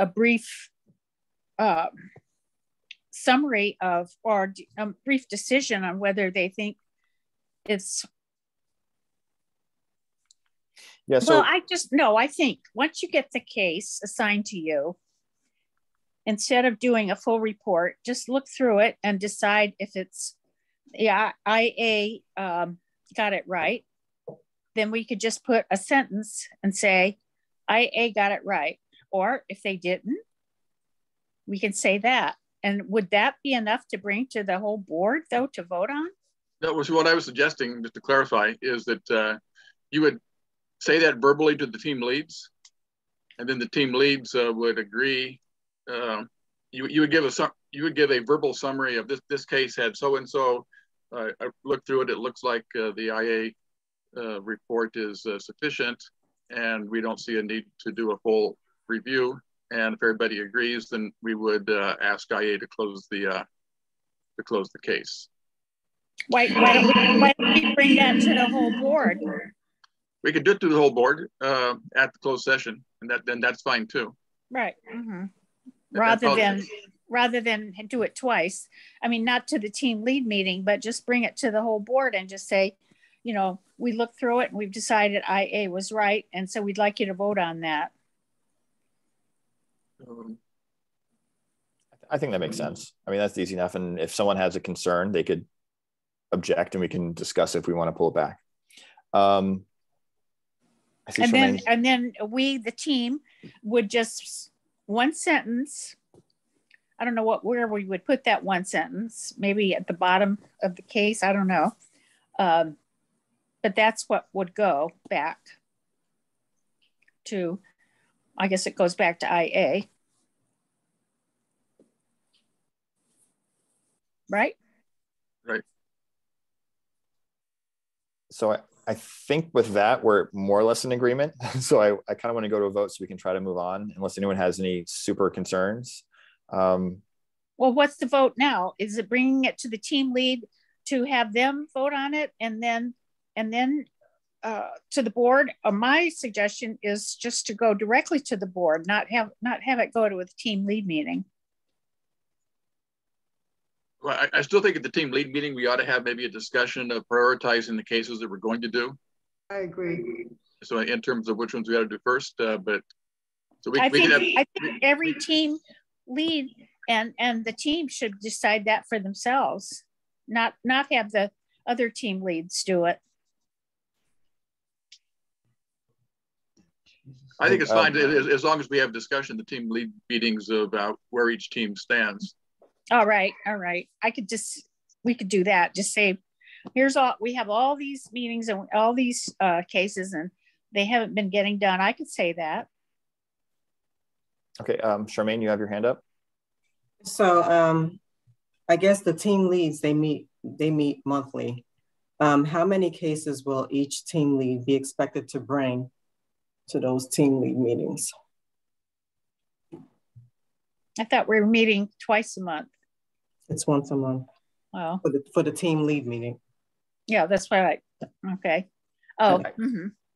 a brief summary of, or a brief decision on whether they think it's. Yeah, so, well, I think once you get the case assigned to you, instead of doing a full report, just look through it and decide if it's, yeah, IA got it right. Then we could just put a sentence and say, IA got it right. Or if they didn't, we can say that. And would that be enough to bring to the whole board, though, to vote on? That was what I was suggesting, just to clarify, is that you would say that verbally to the team leads, and then the team leads would agree. You would give a verbal summary of this case had so and so. I looked through it. It looks like the IA report is sufficient, and we don't see a need to do a full review. And if everybody agrees, then we would ask IA to close the case. Why don't we bring that to the whole board? We could do it to the whole board at the closed session, and then that's fine too. Right. Mm-hmm. Rather than do it twice. I mean, not to the team lead meeting, but just bring it to the whole board and just say, you know, we looked through it and we've decided IA was right, and so we'd like you to vote on that. I think that makes sense. I mean, that's easy enough. And if someone has a concern, they could object and we can discuss if we want to pull it back. And then we, the team, would just one sentence. I don't know where we would put that one sentence, maybe at the bottom of the case. I don't know. But that's what would go back to, I guess it goes back to IA. Right? Right. So I think with that, we're more or less in agreement. So I kind of want to go to a vote so we can try to move on unless anyone has any super concerns. Well, what's the vote now? Is it bringing it to the team lead to have them vote on it and then to the board? My suggestion is just to go directly to the board, not have it go to a team lead meeting. Well, I still think at the team lead meeting, we ought to have maybe a discussion of prioritizing the cases that we're going to do. I agree. So in terms of which ones we got to do first, I think every team lead and the team should decide that for themselves, not have the other team leads do it. I think it's fine as long as we have discussion, the team lead meetings about where each team stands. All right. We could do that. Just say, we have all these meetings and all these cases and they haven't been getting done. I could say that. Okay, Charmaine, you have your hand up. So I guess the team leads, they meet monthly. How many cases will each team lead be expected to bring to those team lead meetings? I thought we were meeting twice a month. It's once a month. Well, for the team lead meeting. Yeah, that's why okay. Oh,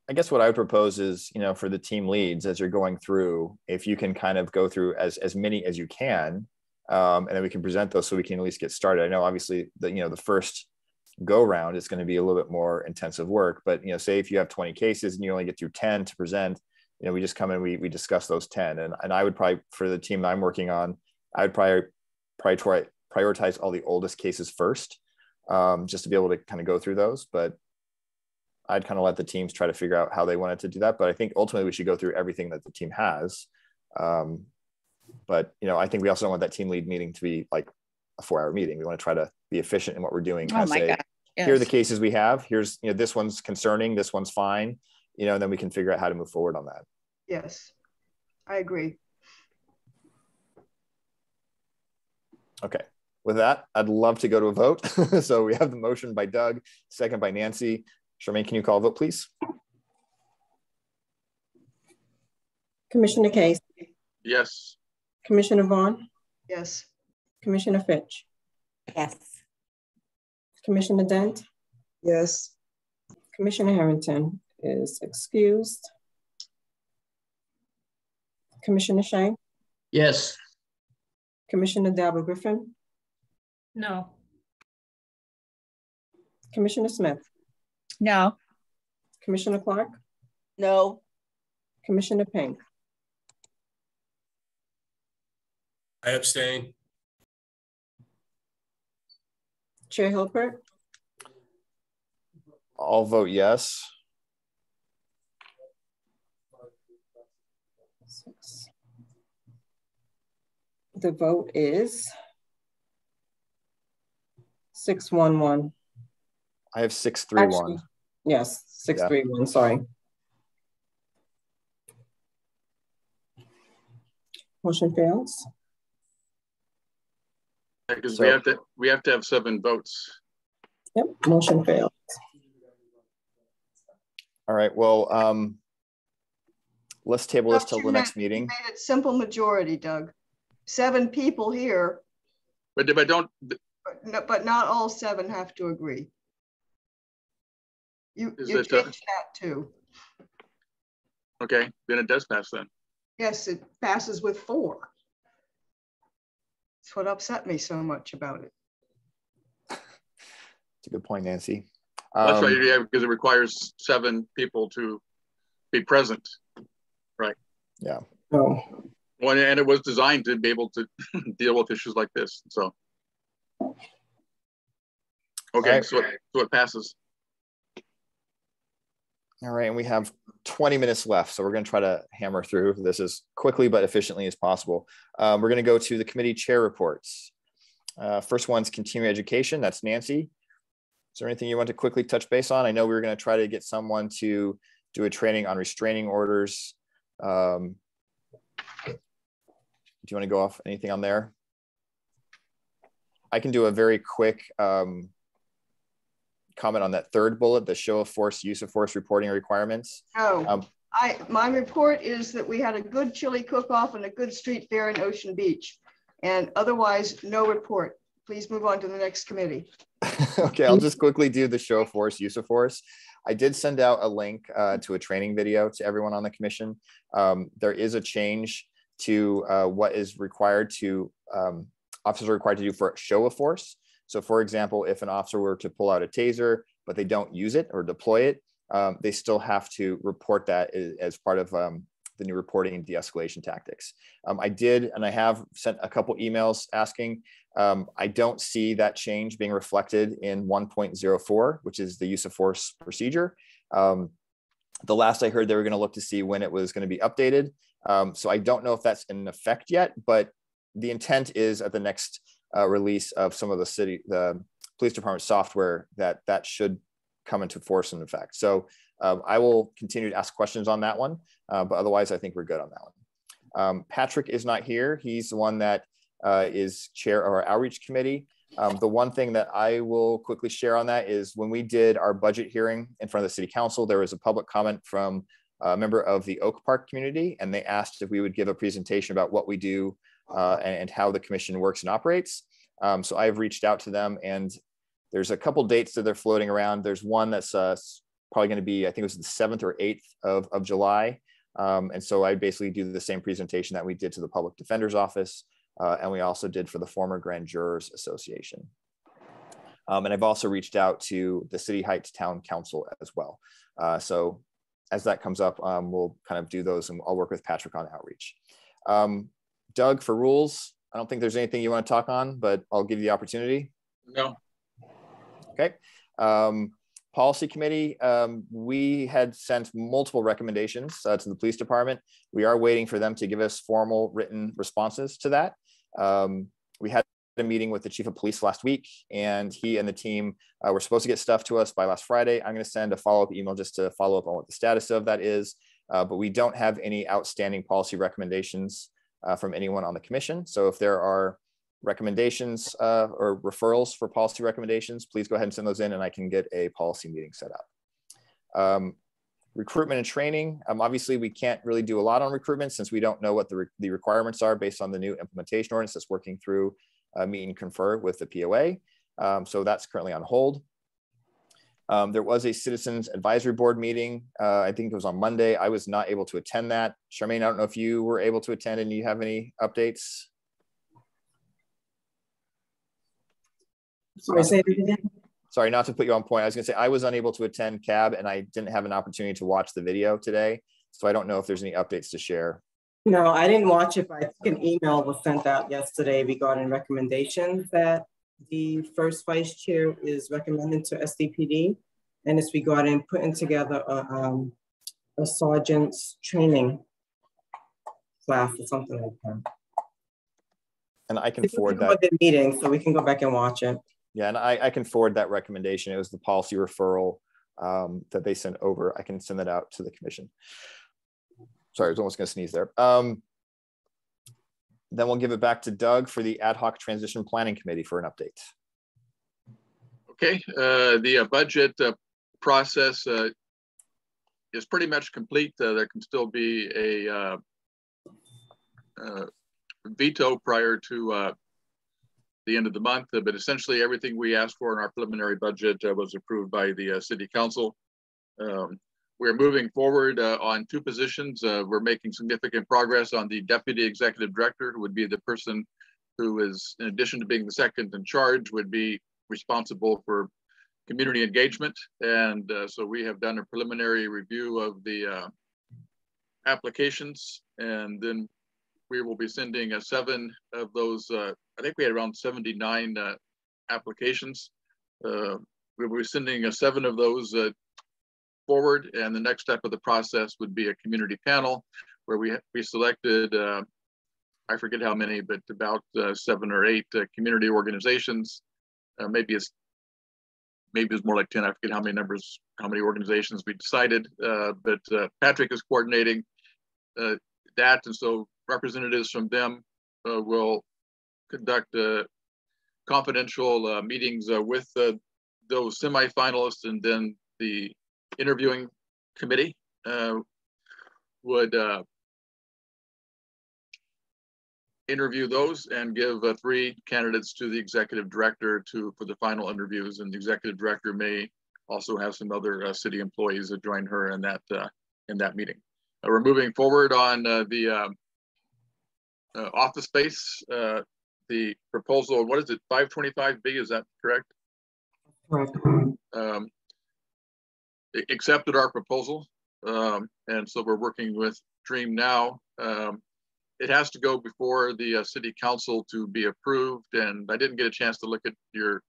I guess what I would propose is, for the team leads, as you're going through, if you can kind of go through as many as you can, and then we can present those so we can at least get started. I know obviously the first go round is going to be a little bit more intensive work, but say if you have 20 cases and you only get through 10 to present, we just come in, we discuss those 10. And I would probably, for the team that I'm working on, I would probably prioritize all the oldest cases first, just to be able to kind of go through those. But I'd kind of let the teams try to figure out how they wanted to do that. But I think ultimately we should go through everything that the team has. But I think we also don't want that team lead meeting to be like a 4-hour meeting. We want to try to be efficient in what we're doing. Oh my God. Yes. Here are the cases we have. Here's, this one's concerning, this one's fine, and then we can figure out how to move forward on that. Yes, I agree. Okay. With that, I'd love to go to a vote. So we have the motion by Doug, second by Nancy. Charmaine, can you call a vote, please? Commissioner Case? Yes. Commissioner Vaughn? Yes. Commissioner Fitch? Yes. Commissioner Dent? Yes. Commissioner Harrington is excused. Commissioner Shane? Yes. Commissioner Dalbert Griffin? No. Commissioner Smith? No. Commissioner Clark? No. Commissioner Pink? I abstain. Chair Hilbert? I'll vote yes. 6. The vote is 6-1-1. I have 6-3-1. Yes, 6-3-1, sorry. Motion fails. Because So, we have to have 7 votes. Yep, motion failed. All right, well, let's table this till the next meeting. You made it simple majority, Doug. 7 people here. But But not all 7 have to agree. You changed that too. Okay, then it does pass then. Yes, it passes with 4. That's what upset me so much about it. It's a good point, Nancy. That's right, yeah, because it requires 7 people to be present, right? Yeah. Oh. Well, and it was designed to be able to deal with issues like this. So, okay, right. So it passes. All right, and we have 20 minutes left, so we're going to try to hammer through this as quickly but efficiently as possible. We're going to go to the committee chair reports. First one's continuing education. That's Nancy. Is there anything you want to quickly touch base on? I know we were going to try to get someone to do a training on restraining orders. Do you want to go off anything on there? I can do a very quick comment on that third bullet, the show of force, use of force reporting requirements. Oh, my report is that we had a good chili cook-off and a good street fair in Ocean Beach, and otherwise no report. Please move on to the next committee. Okay, I'll just quickly do the show of force, use of force. I did send out a link to a training video to everyone on the commission. There is a change to what is required to, officers are required to do for a show of force. So for example, if an officer were to pull out a taser, but they don't use it or deploy it, they still have to report that as part of the new reporting and de-escalation tactics. I did, and I have sent a couple emails asking. I don't see that change being reflected in 1.04, which is the use of force procedure. The last I heard, they were going to look to see when it was going to be updated. So I don't know if that's in effect yet, but the intent is at the next release of some of the police department software that should come into force in effect. So I will continue to ask questions on that one, but otherwise I think we're good on that one. Patrick is not here. He's the one that is chair of our outreach committee. The one thing that I will quickly share on that is when we did our budget hearing in front of the city council, there was a public comment from a member of the Oak Park community, and they asked if we would give a presentation about what we do and how the commission works and operates. So I've reached out to them, and there's a couple dates that they're floating around. There's one that's probably going to be, I think it was the 7th or 8th of July. And so I basically do the same presentation that we did to the public defender's office. And we also did for the former Grand Jurors Association. And I've also reached out to the City Heights Town Council as well. So as that comes up, we'll kind of do those, and I'll work with Patrick on outreach. Doug, for rules, I don't think there's anything you want to talk on, but I'll give you the opportunity. No. Okay. Policy committee, we had sent multiple recommendations to the police department. We are waiting for them to give us formal written responses to that. We had a meeting with the chief of police last week, and he and the team were supposed to get stuff to us by last Friday. I'm going to send a follow-up email just to follow up on what the status of that is, but we don't have any outstanding policy recommendations from anyone on the commission. So if there are recommendations or referrals for policy recommendations, please go ahead and send those in, and I can get a policy meeting set up. Recruitment and training. Obviously, we can't really do a lot on recruitment since we don't know what the requirements are based on the new implementation ordinance that's working through meet and confer with the POA. So that's currently on hold. There was a citizens advisory board meeting. I think it was on Monday. I was not able to attend that. Charmaine, I don't know if you were able to attend and you have any updates. Sorry, say it again. Sorry, not to put you on point. I was going to say I was unable to attend CAB, and I didn't have an opportunity to watch the video today. So I don't know if there's any updates to share. No, I didn't watch it, but I think an email was sent out yesterday regarding recommendations that the first vice chair is recommending to SDPD, and it's regarding putting together a sergeant's training class or something like that. And I can forward that. The meeting, so we can go back and watch it. Yeah, and I can forward that recommendation. It was the policy referral that they sent over. I can send that out to the commission. Sorry, I was almost going to sneeze there. Then we'll give it back to Doug for the ad hoc transition planning committee for an update. Okay, the budget process is pretty much complete. There can still be a veto prior to the end of the month, but essentially everything we asked for in our preliminary budget was approved by the city council. We're moving forward on 2 positions. We're making significant progress on the deputy executive director, who would be the person who is, in addition to being the second in charge, would be responsible for community engagement. And so we have done a preliminary review of the applications, and then we will be sending 7 of those. I think we had around 79 applications. We will be sending 7 of those forward, and the next step of the process would be a community panel where we selected, I forget how many, but about 7 or 8 community organizations. Maybe it's more like 10. I forget how many organizations we decided, but Patrick is coordinating that, and so representatives from them will conduct confidential meetings with those semi-finalists, and then the interviewing committee would interview those and give 3 candidates to the executive director for the final interviews, and the executive director may also have some other city employees that join her in that meeting. We're moving forward on the office space. The proposal, what is it, 525B, is that correct? Correct. Accepted our proposal, and so we're working with Dream now. It has to go before the city council to be approved, and I didn't get a chance to look at the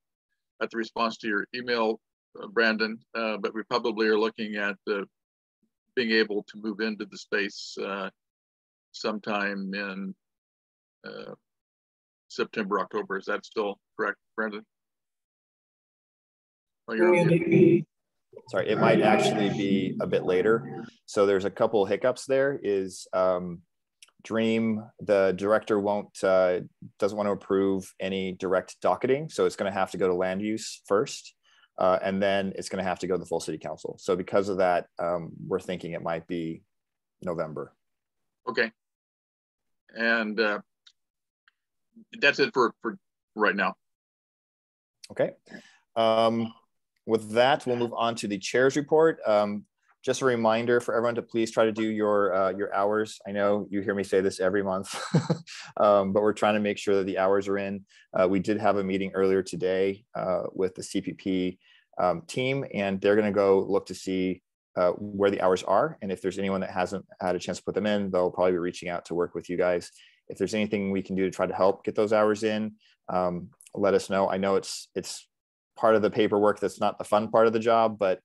response to your email, Brandon, but we probably are looking at being able to move into the space sometime in September, October. Is that still correct, Brandon? Oh, you're on mute. Sorry, it might actually be a bit later. So there's a couple hiccups there. Is Dream, the director doesn't want to approve any direct docketing. So it's going to have to go to land use first. And then it's going to have to go to the full city council. So because of that, we're thinking it might be November. Okay. And that's it for right now. Okay. With that, we'll move on to the chair's report. Just a reminder for everyone to please try to do your hours. I know you hear me say this every month, but we're trying to make sure that the hours are in. We did have a meeting earlier today with the CPP team, and they're going to go look to see where the hours are. And if there's anyone that hasn't had a chance to put them in, they'll probably be reaching out to work with you guys. If there's anything we can do to try to help get those hours in, let us know. I know it's part of the paperwork that's not the fun part of the job, but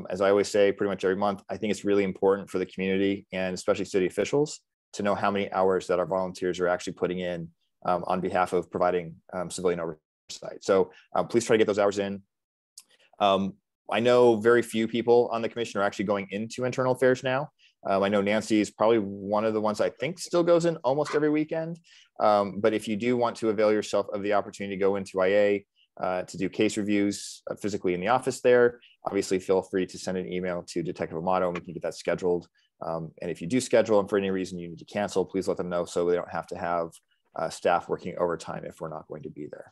as I always say, pretty much every month, I think it's really important for the community and especially city officials to know how many hours that our volunteers are actually putting in on behalf of providing civilian oversight. So please try to get those hours in. I know very few people on the commission are actually going into internal affairs now. I know Nancy is probably one of the ones I think still goes in almost every weekend. But if you do want to avail yourself of the opportunity to go into IA, to do case reviews physically in the office there, obviously feel free to send an email to Detective Amato and we can get that scheduled. And if you do schedule and for any reason you need to cancel, please let them know so they don't have to have staff working overtime if we're not going to be there.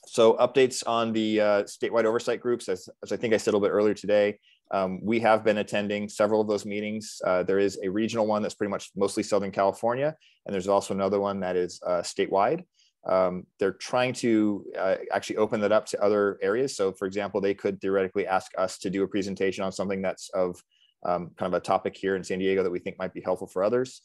So updates on the statewide oversight groups, as I think I said a little bit earlier today, we have been attending several of those meetings. There is a regional one that's pretty much mostly Southern California, and there's also another one that is statewide. They're trying to actually open that up to other areas. So for example, they could theoretically ask us to do a presentation on something that's of kind of a topic here in San Diego that we think might be helpful for others.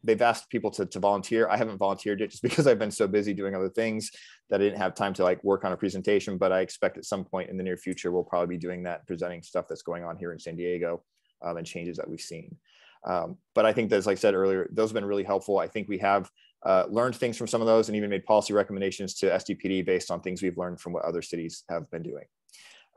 They've asked people to volunteer. I haven't volunteered yet just because I've been so busy doing other things that I didn't have time to like work on a presentation, but I expect at some point in the near future, we'll probably be doing that, presenting stuff that's going on here in San Diego and changes that we've seen. But I think that, as I said earlier, those have been really helpful. I think we have learned things from some of those and even made policy recommendations to SDPD based on things we've learned from what other cities have been doing.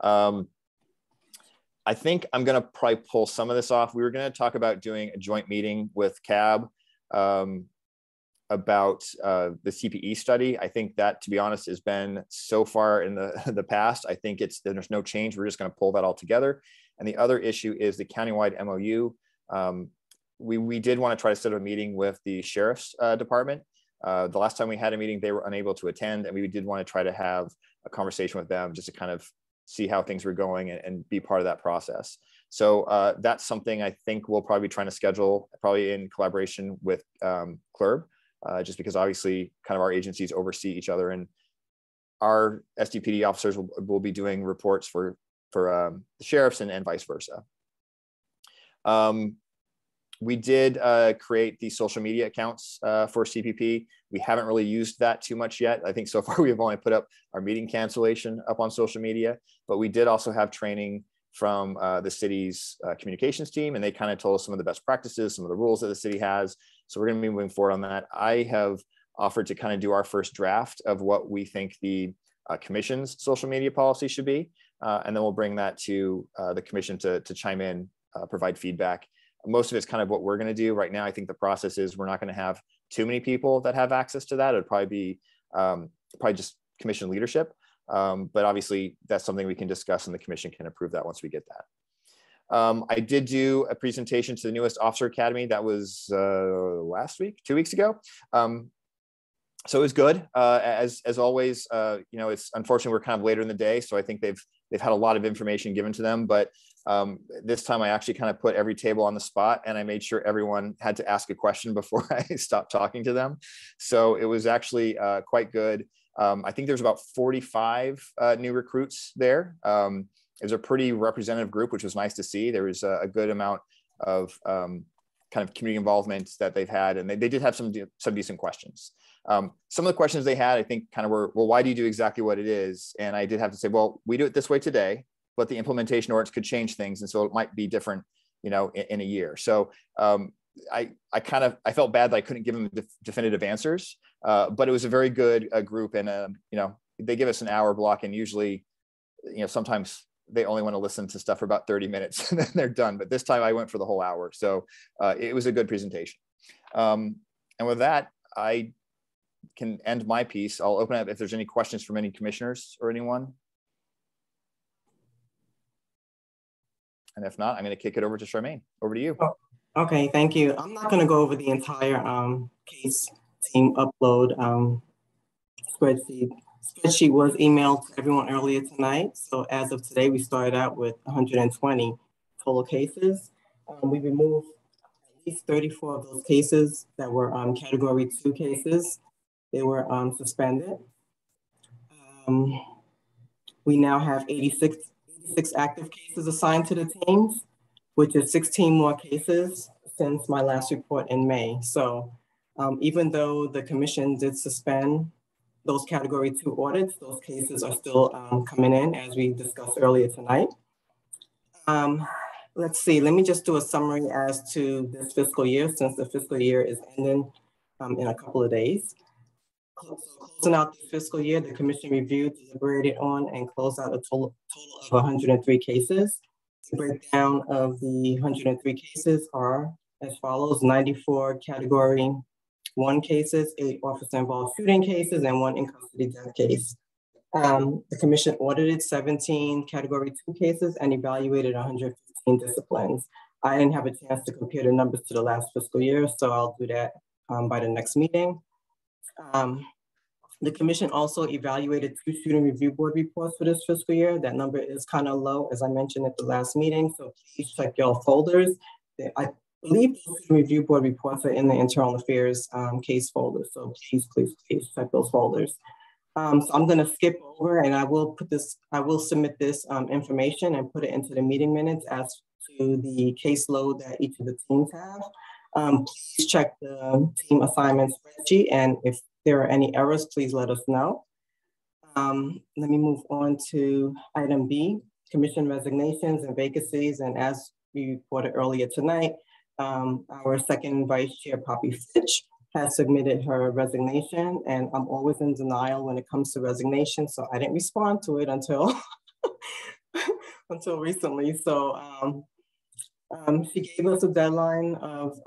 I think I'm going to probably pull some of this off. We were going to talk about doing a joint meeting with CAB about the CPE study. I think that, to be honest, has been so far in the past. I think there's no change. We're just going to pull that all together. And the other issue is the countywide MOU. We did want to try to set up a meeting with the sheriff's department. The last time we had a meeting, they were unable to attend, and we did want to try to have a conversation with them just to kind of see how things were going and be part of that process. So that's something I think we'll probably be trying to schedule, probably in collaboration with CLRB, just because obviously kind of our agencies oversee each other, and our SDPD officers will be doing reports for the sheriffs and vice versa. We did create the social media accounts for CPP. We haven't really used that too much yet. I think so far we've only put up our meeting cancellation up on social media, but we did also have training from the city's communications team, and they kind of told us some of the best practices, some of the rules that the city has. So we're going to be moving forward on that. I have offered to kind of do our first draft of what we think the commission's social media policy should be, and then we'll bring that to the commission to chime in, provide feedback. Most of it's kind of what we're going to do right now. I think the process is we're not going to have too many people that have access to that. It'd probably be just commission leadership. But obviously that's something we can discuss and the commission can approve that once we get that. I did do a presentation to the newest Officer Academy. That was last week, 2 weeks ago. So it was good. As always, it's unfortunately we're kind of later in the day. So I think they've had a lot of information given to them, but this time I actually kind of put every table on the spot and I made sure everyone had to ask a question before I stopped talking to them. So it was actually quite good. I think there's about 45 new recruits there. a pretty representative group, which was nice to see. There was a good amount of kind of community involvement that they've had, and they did have some decent questions. Some of the questions they had, I think, kind of were, well, why do you do exactly what it is? And I did have to say, well, we do it this way today, but the implementation ordinance could change things, and so it might be different, you know, in a year. So I felt bad that I couldn't give them definitive answers, but it was a very good group, and you know, they give us an hour block, and usually, you know, sometimes they only want to listen to stuff for about 30 minutes and then they're done. But this time I went for the whole hour. So it was a good presentation. And with that, I can end my piece. I'll open up if there's any questions from any commissioners or anyone. And if not, I'm going to kick it over to Charmaine. Over to you. Okay, thank you. I'm not going to go over the entire case team upload spreadsheet. Spreadsheet was emailed to everyone earlier tonight. So as of today, we started out with 120 total cases. We removed at least 34 of those cases that were category 2 cases. They were suspended. We now have 86 active cases assigned to the teams, which is 16 more cases since my last report in May. So even though the commission did suspend those category 2 audits, those cases are still coming in, as we discussed earlier tonight. Let's see, let me just do a summary as to this fiscal year, since the fiscal year is ending in a couple of days. Closing out the fiscal year, the commission reviewed, deliberated on, and closed out a total of 103 cases. The breakdown of the 103 cases are as follows: 94 category 1 cases, 8 officer-involved shooting cases, and 1 in-custody death case. The commission audited 17 category 2 cases and evaluated 115 disciplines. I didn't have a chance to compare the numbers to the last fiscal year, so I'll do that by the next meeting. The commission also evaluated 2 shooting review board reports for this fiscal year. That number is kind of low, as I mentioned at the last meeting, so please check your folders. I believe the review board reports are in the internal affairs case folder, so please check those folders. So I'm going to skip over, and I will submit this information and put it into the meeting minutes as to the caseload that each of the teams have. Please check the team assignment spreadsheet, and if there are any errors, please let us know. Let me move on to item B, commission resignations and vacancies. And as we reported earlier tonight, our second vice chair, Poppy Fitch, has submitted her resignation, and I'm always in denial when it comes to resignation, so I didn't respond to it until until recently. So she gave us a deadline of,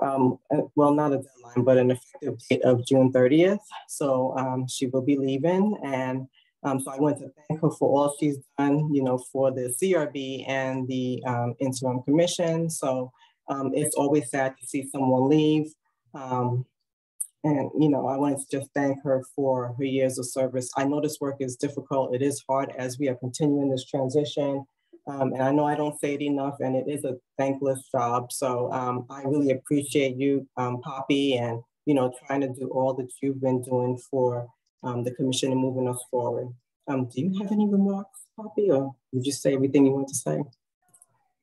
well, not a deadline, but an effective date of June 30th. So she will be leaving, and so I want to thank her for all she's done, you know, for the CRB and the interim commission. So it's always sad to see someone leave. And, you know, I wanted to just thank her for her years of service. I know this work is difficult. It is hard as we are continuing this transition. And I know I don't say it enough, and it is a thankless job. So I really appreciate you, Poppy, and, you know, trying to do all that you've been doing for the commission and moving us forward. Do you have any remarks, Poppy, or did you say everything you want to say?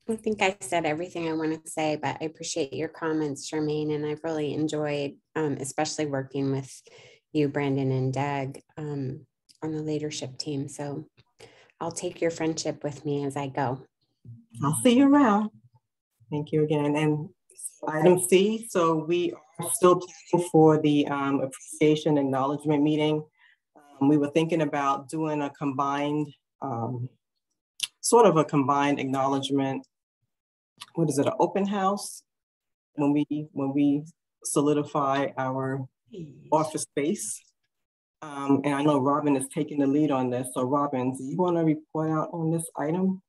I think I said everything I want to say, but I appreciate your comments, Charmaine, and I've really enjoyed, especially working with you, Brandon and Doug, on the leadership team. So I'll take your friendship with me as I go. I'll see you around. Thank you again. And item C, so we are still planning for the appreciation acknowledgement meeting. We were thinking about doing a combined, sort of a combined acknowledgement. What is it, an open house? When we solidify our office space. And I know Robin is taking the lead on this. So Robin, do you want to report out on this item?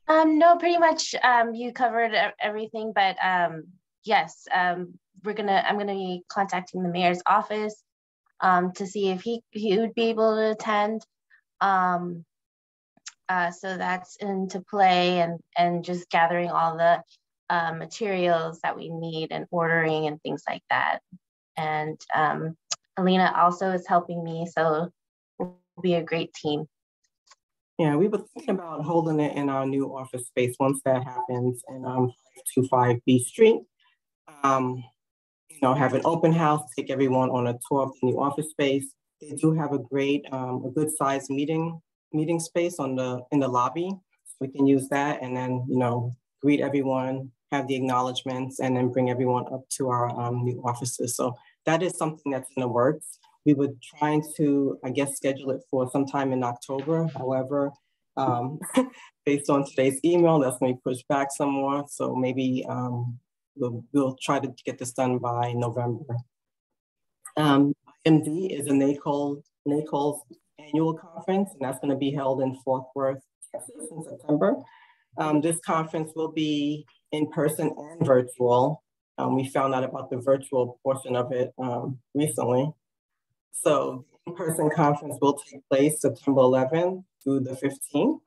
No, pretty much you covered everything, but yes, I'm gonna be contacting the mayor's office to see if he would be able to attend. So that's into play, and just gathering all the materials that we need and ordering and things like that. And Alina also is helping me, so we'll be a great team. Yeah, we were thinking about holding it in our new office space once that happens in 525 B Street. You know, have an open house, take everyone on a tour of the new office space. They do have a great, a good sized meeting space in the lobby. So we can use that and then, you know, greet everyone, have the acknowledgements, and then bring everyone up to our new offices. So that is something that's in the works. We were trying to, I guess, schedule it for sometime in October. However, based on today's email, that's going to be pushed back some more. So maybe we'll try to get this done by November. IMD is a NACOL's annual conference, and that's going to be held in Fort Worth, Texas in September. This conference will be in person and virtual. We found out about the virtual portion of it recently. So the in-person conference will take place September 11th through the 15th.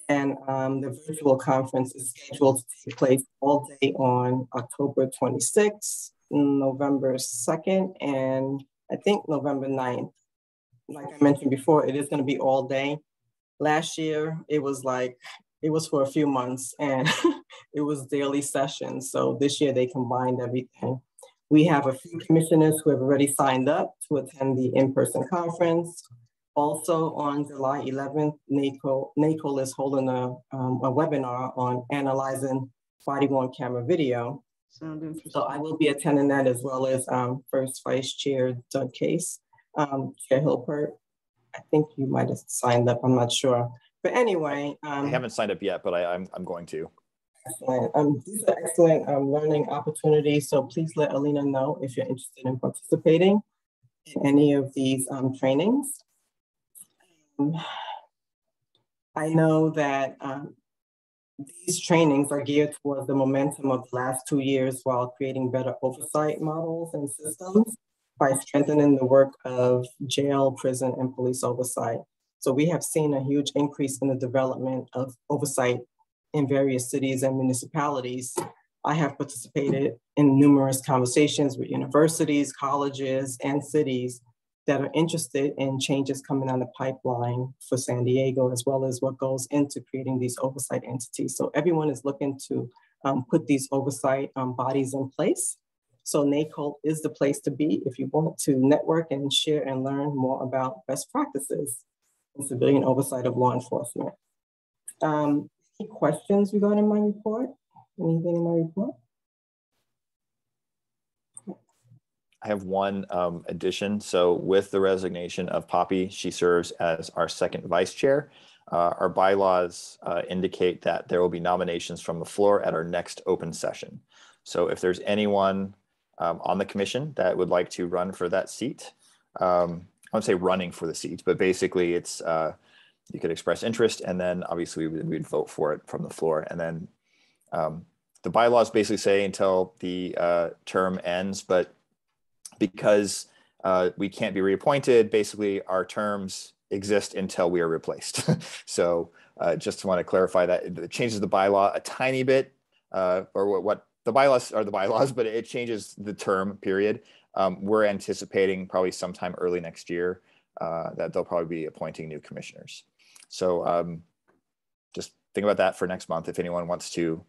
And the virtual conference is scheduled to take place all day on October 26th, November 2nd, and I think November 9th. Like I mentioned before, it is going to be all day. Last year, it was for a few months and it was daily sessions. So this year they combined everything. We have a few commissioners who have already signed up to attend the in-person conference. Also on July 11th, NACOL is holding a webinar on analyzing body-worn camera video. So I will be attending that, as well as First Vice Chair Doug Case, Chair Hilpert. I think you might have signed up, I'm not sure. But anyway. I haven't signed up yet, but I'm going to. Excellent. These are excellent learning opportunities. So please let Alina know if you're interested in participating in any of these trainings. I know that these trainings are geared towards the momentum of the last 2 years while creating better oversight models and systems by strengthening the work of jail, prison, and police oversight. So we have seen a huge increase in the development of oversight in various cities and municipalities. I have participated in numerous conversations with universities, colleges, and cities that are interested in changes coming down the pipeline for San Diego, as well as what goes into creating these oversight entities. So everyone is looking to put these oversight bodies in place. So NACOL is the place to be if you want to network and share and learn more about best practices in civilian oversight of law enforcement. Any questions regarding my report? Anything in my report? I have one addition. So with the resignation of Poppy, she serves as our second vice chair. Our bylaws indicate that there will be nominations from the floor at our next open session. So if there's anyone on the commission that would like to run for that seat, I won't say running for the seat, but basically it's, you could express interest, and then obviously we'd vote for it from the floor. And then the bylaws basically say until the term ends, but because we can't be reappointed, basically our terms exist until we are replaced. So just want to clarify that it changes the bylaw a tiny bit, or what the bylaws are the bylaws, but it changes the term period. We're anticipating probably sometime early next year that they'll probably be appointing new commissioners. So just think about that for next month if anyone wants to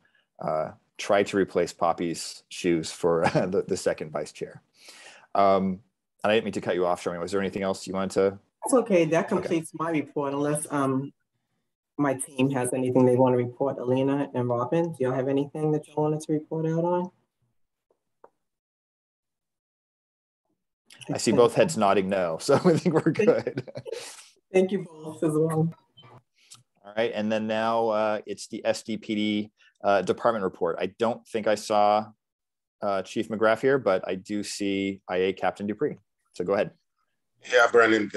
try to replace Poppy's shoes for the second vice chair. And I didn't mean to cut you off, Charmaine. Was there anything else you wanted to? It's okay. That completes my report, unless my team has anything they want to report. Alina and Robin, do y'all have anything that you wanted to report out on? I see both heads nodding no, so I think we're good. Thank you both as well. All right, and then now it's the SDPD department report. I don't think I saw Chief McGrath here, but I do see IA Captain Dupree. So go ahead. Yeah, Brandon,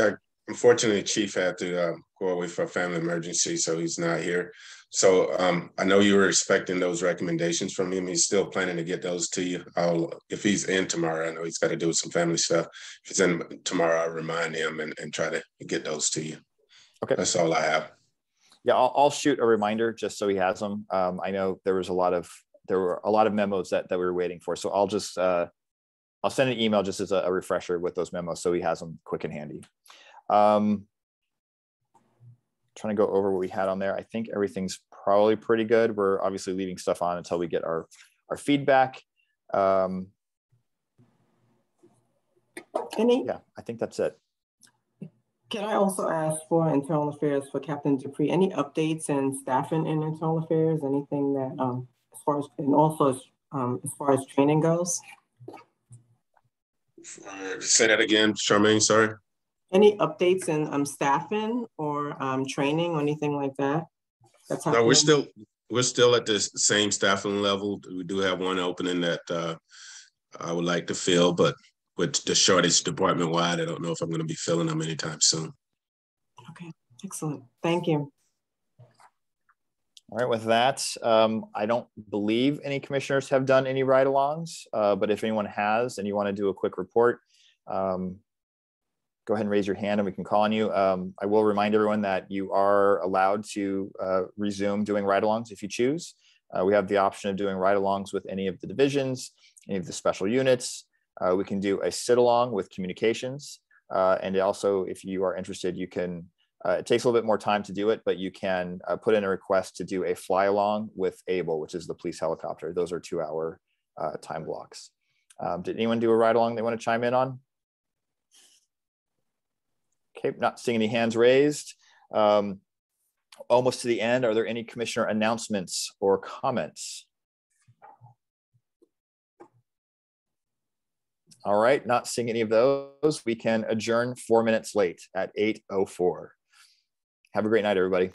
unfortunately, Chief had to go away for a family emergency, so he's not here. So I know you were expecting those recommendations from him. He's still planning to get those to you. If he's in tomorrow, I know he's got to do some family stuff. If he's in tomorrow, I'll remind him and try to get those to you. Okay. That's all I have. Yeah, I'll shoot a reminder just so he has them. I know there were a lot of memos that we were waiting for. So I'll just, I'll send an email just as a refresher with those memos so he has them quick and handy. trying to go over what we had on there. I think everything's probably pretty good. We're obviously leaving stuff on until we get our feedback. Yeah, I think that's it. Can I also ask for internal affairs for Captain Dupree? Any updates in staffing in internal affairs? Anything that, as far as, and also as far as training goes? Say that again, Charmaine, sorry. Any updates in staffing or training or anything like that? That's no, we're still at the same staffing level. We do have one opening that I would like to fill, but with the shortage department wide, I don't know if I'm going to be filling them anytime soon. Okay, excellent. Thank you. All right, with that, I don't believe any commissioners have done any ride-alongs, but if anyone has and you want to do a quick report, go ahead and raise your hand and we can call on you. I will remind everyone that you are allowed to resume doing ride-alongs if you choose. We have the option of doing ride-alongs with any of the divisions, any of the special units. We can do a sit-along with communications. And also, if you are interested, you can, it takes a little bit more time to do it, but you can put in a request to do a fly-along with ABLE, which is the police helicopter. Those are 2-hour time blocks. Did anyone do a ride-along they want to chime in on? Okay, not seeing any hands raised. Almost to the end. Are there any commissioner announcements or comments? All right, not seeing any of those. We can adjourn 4 minutes late at 8:04. Have a great night, everybody.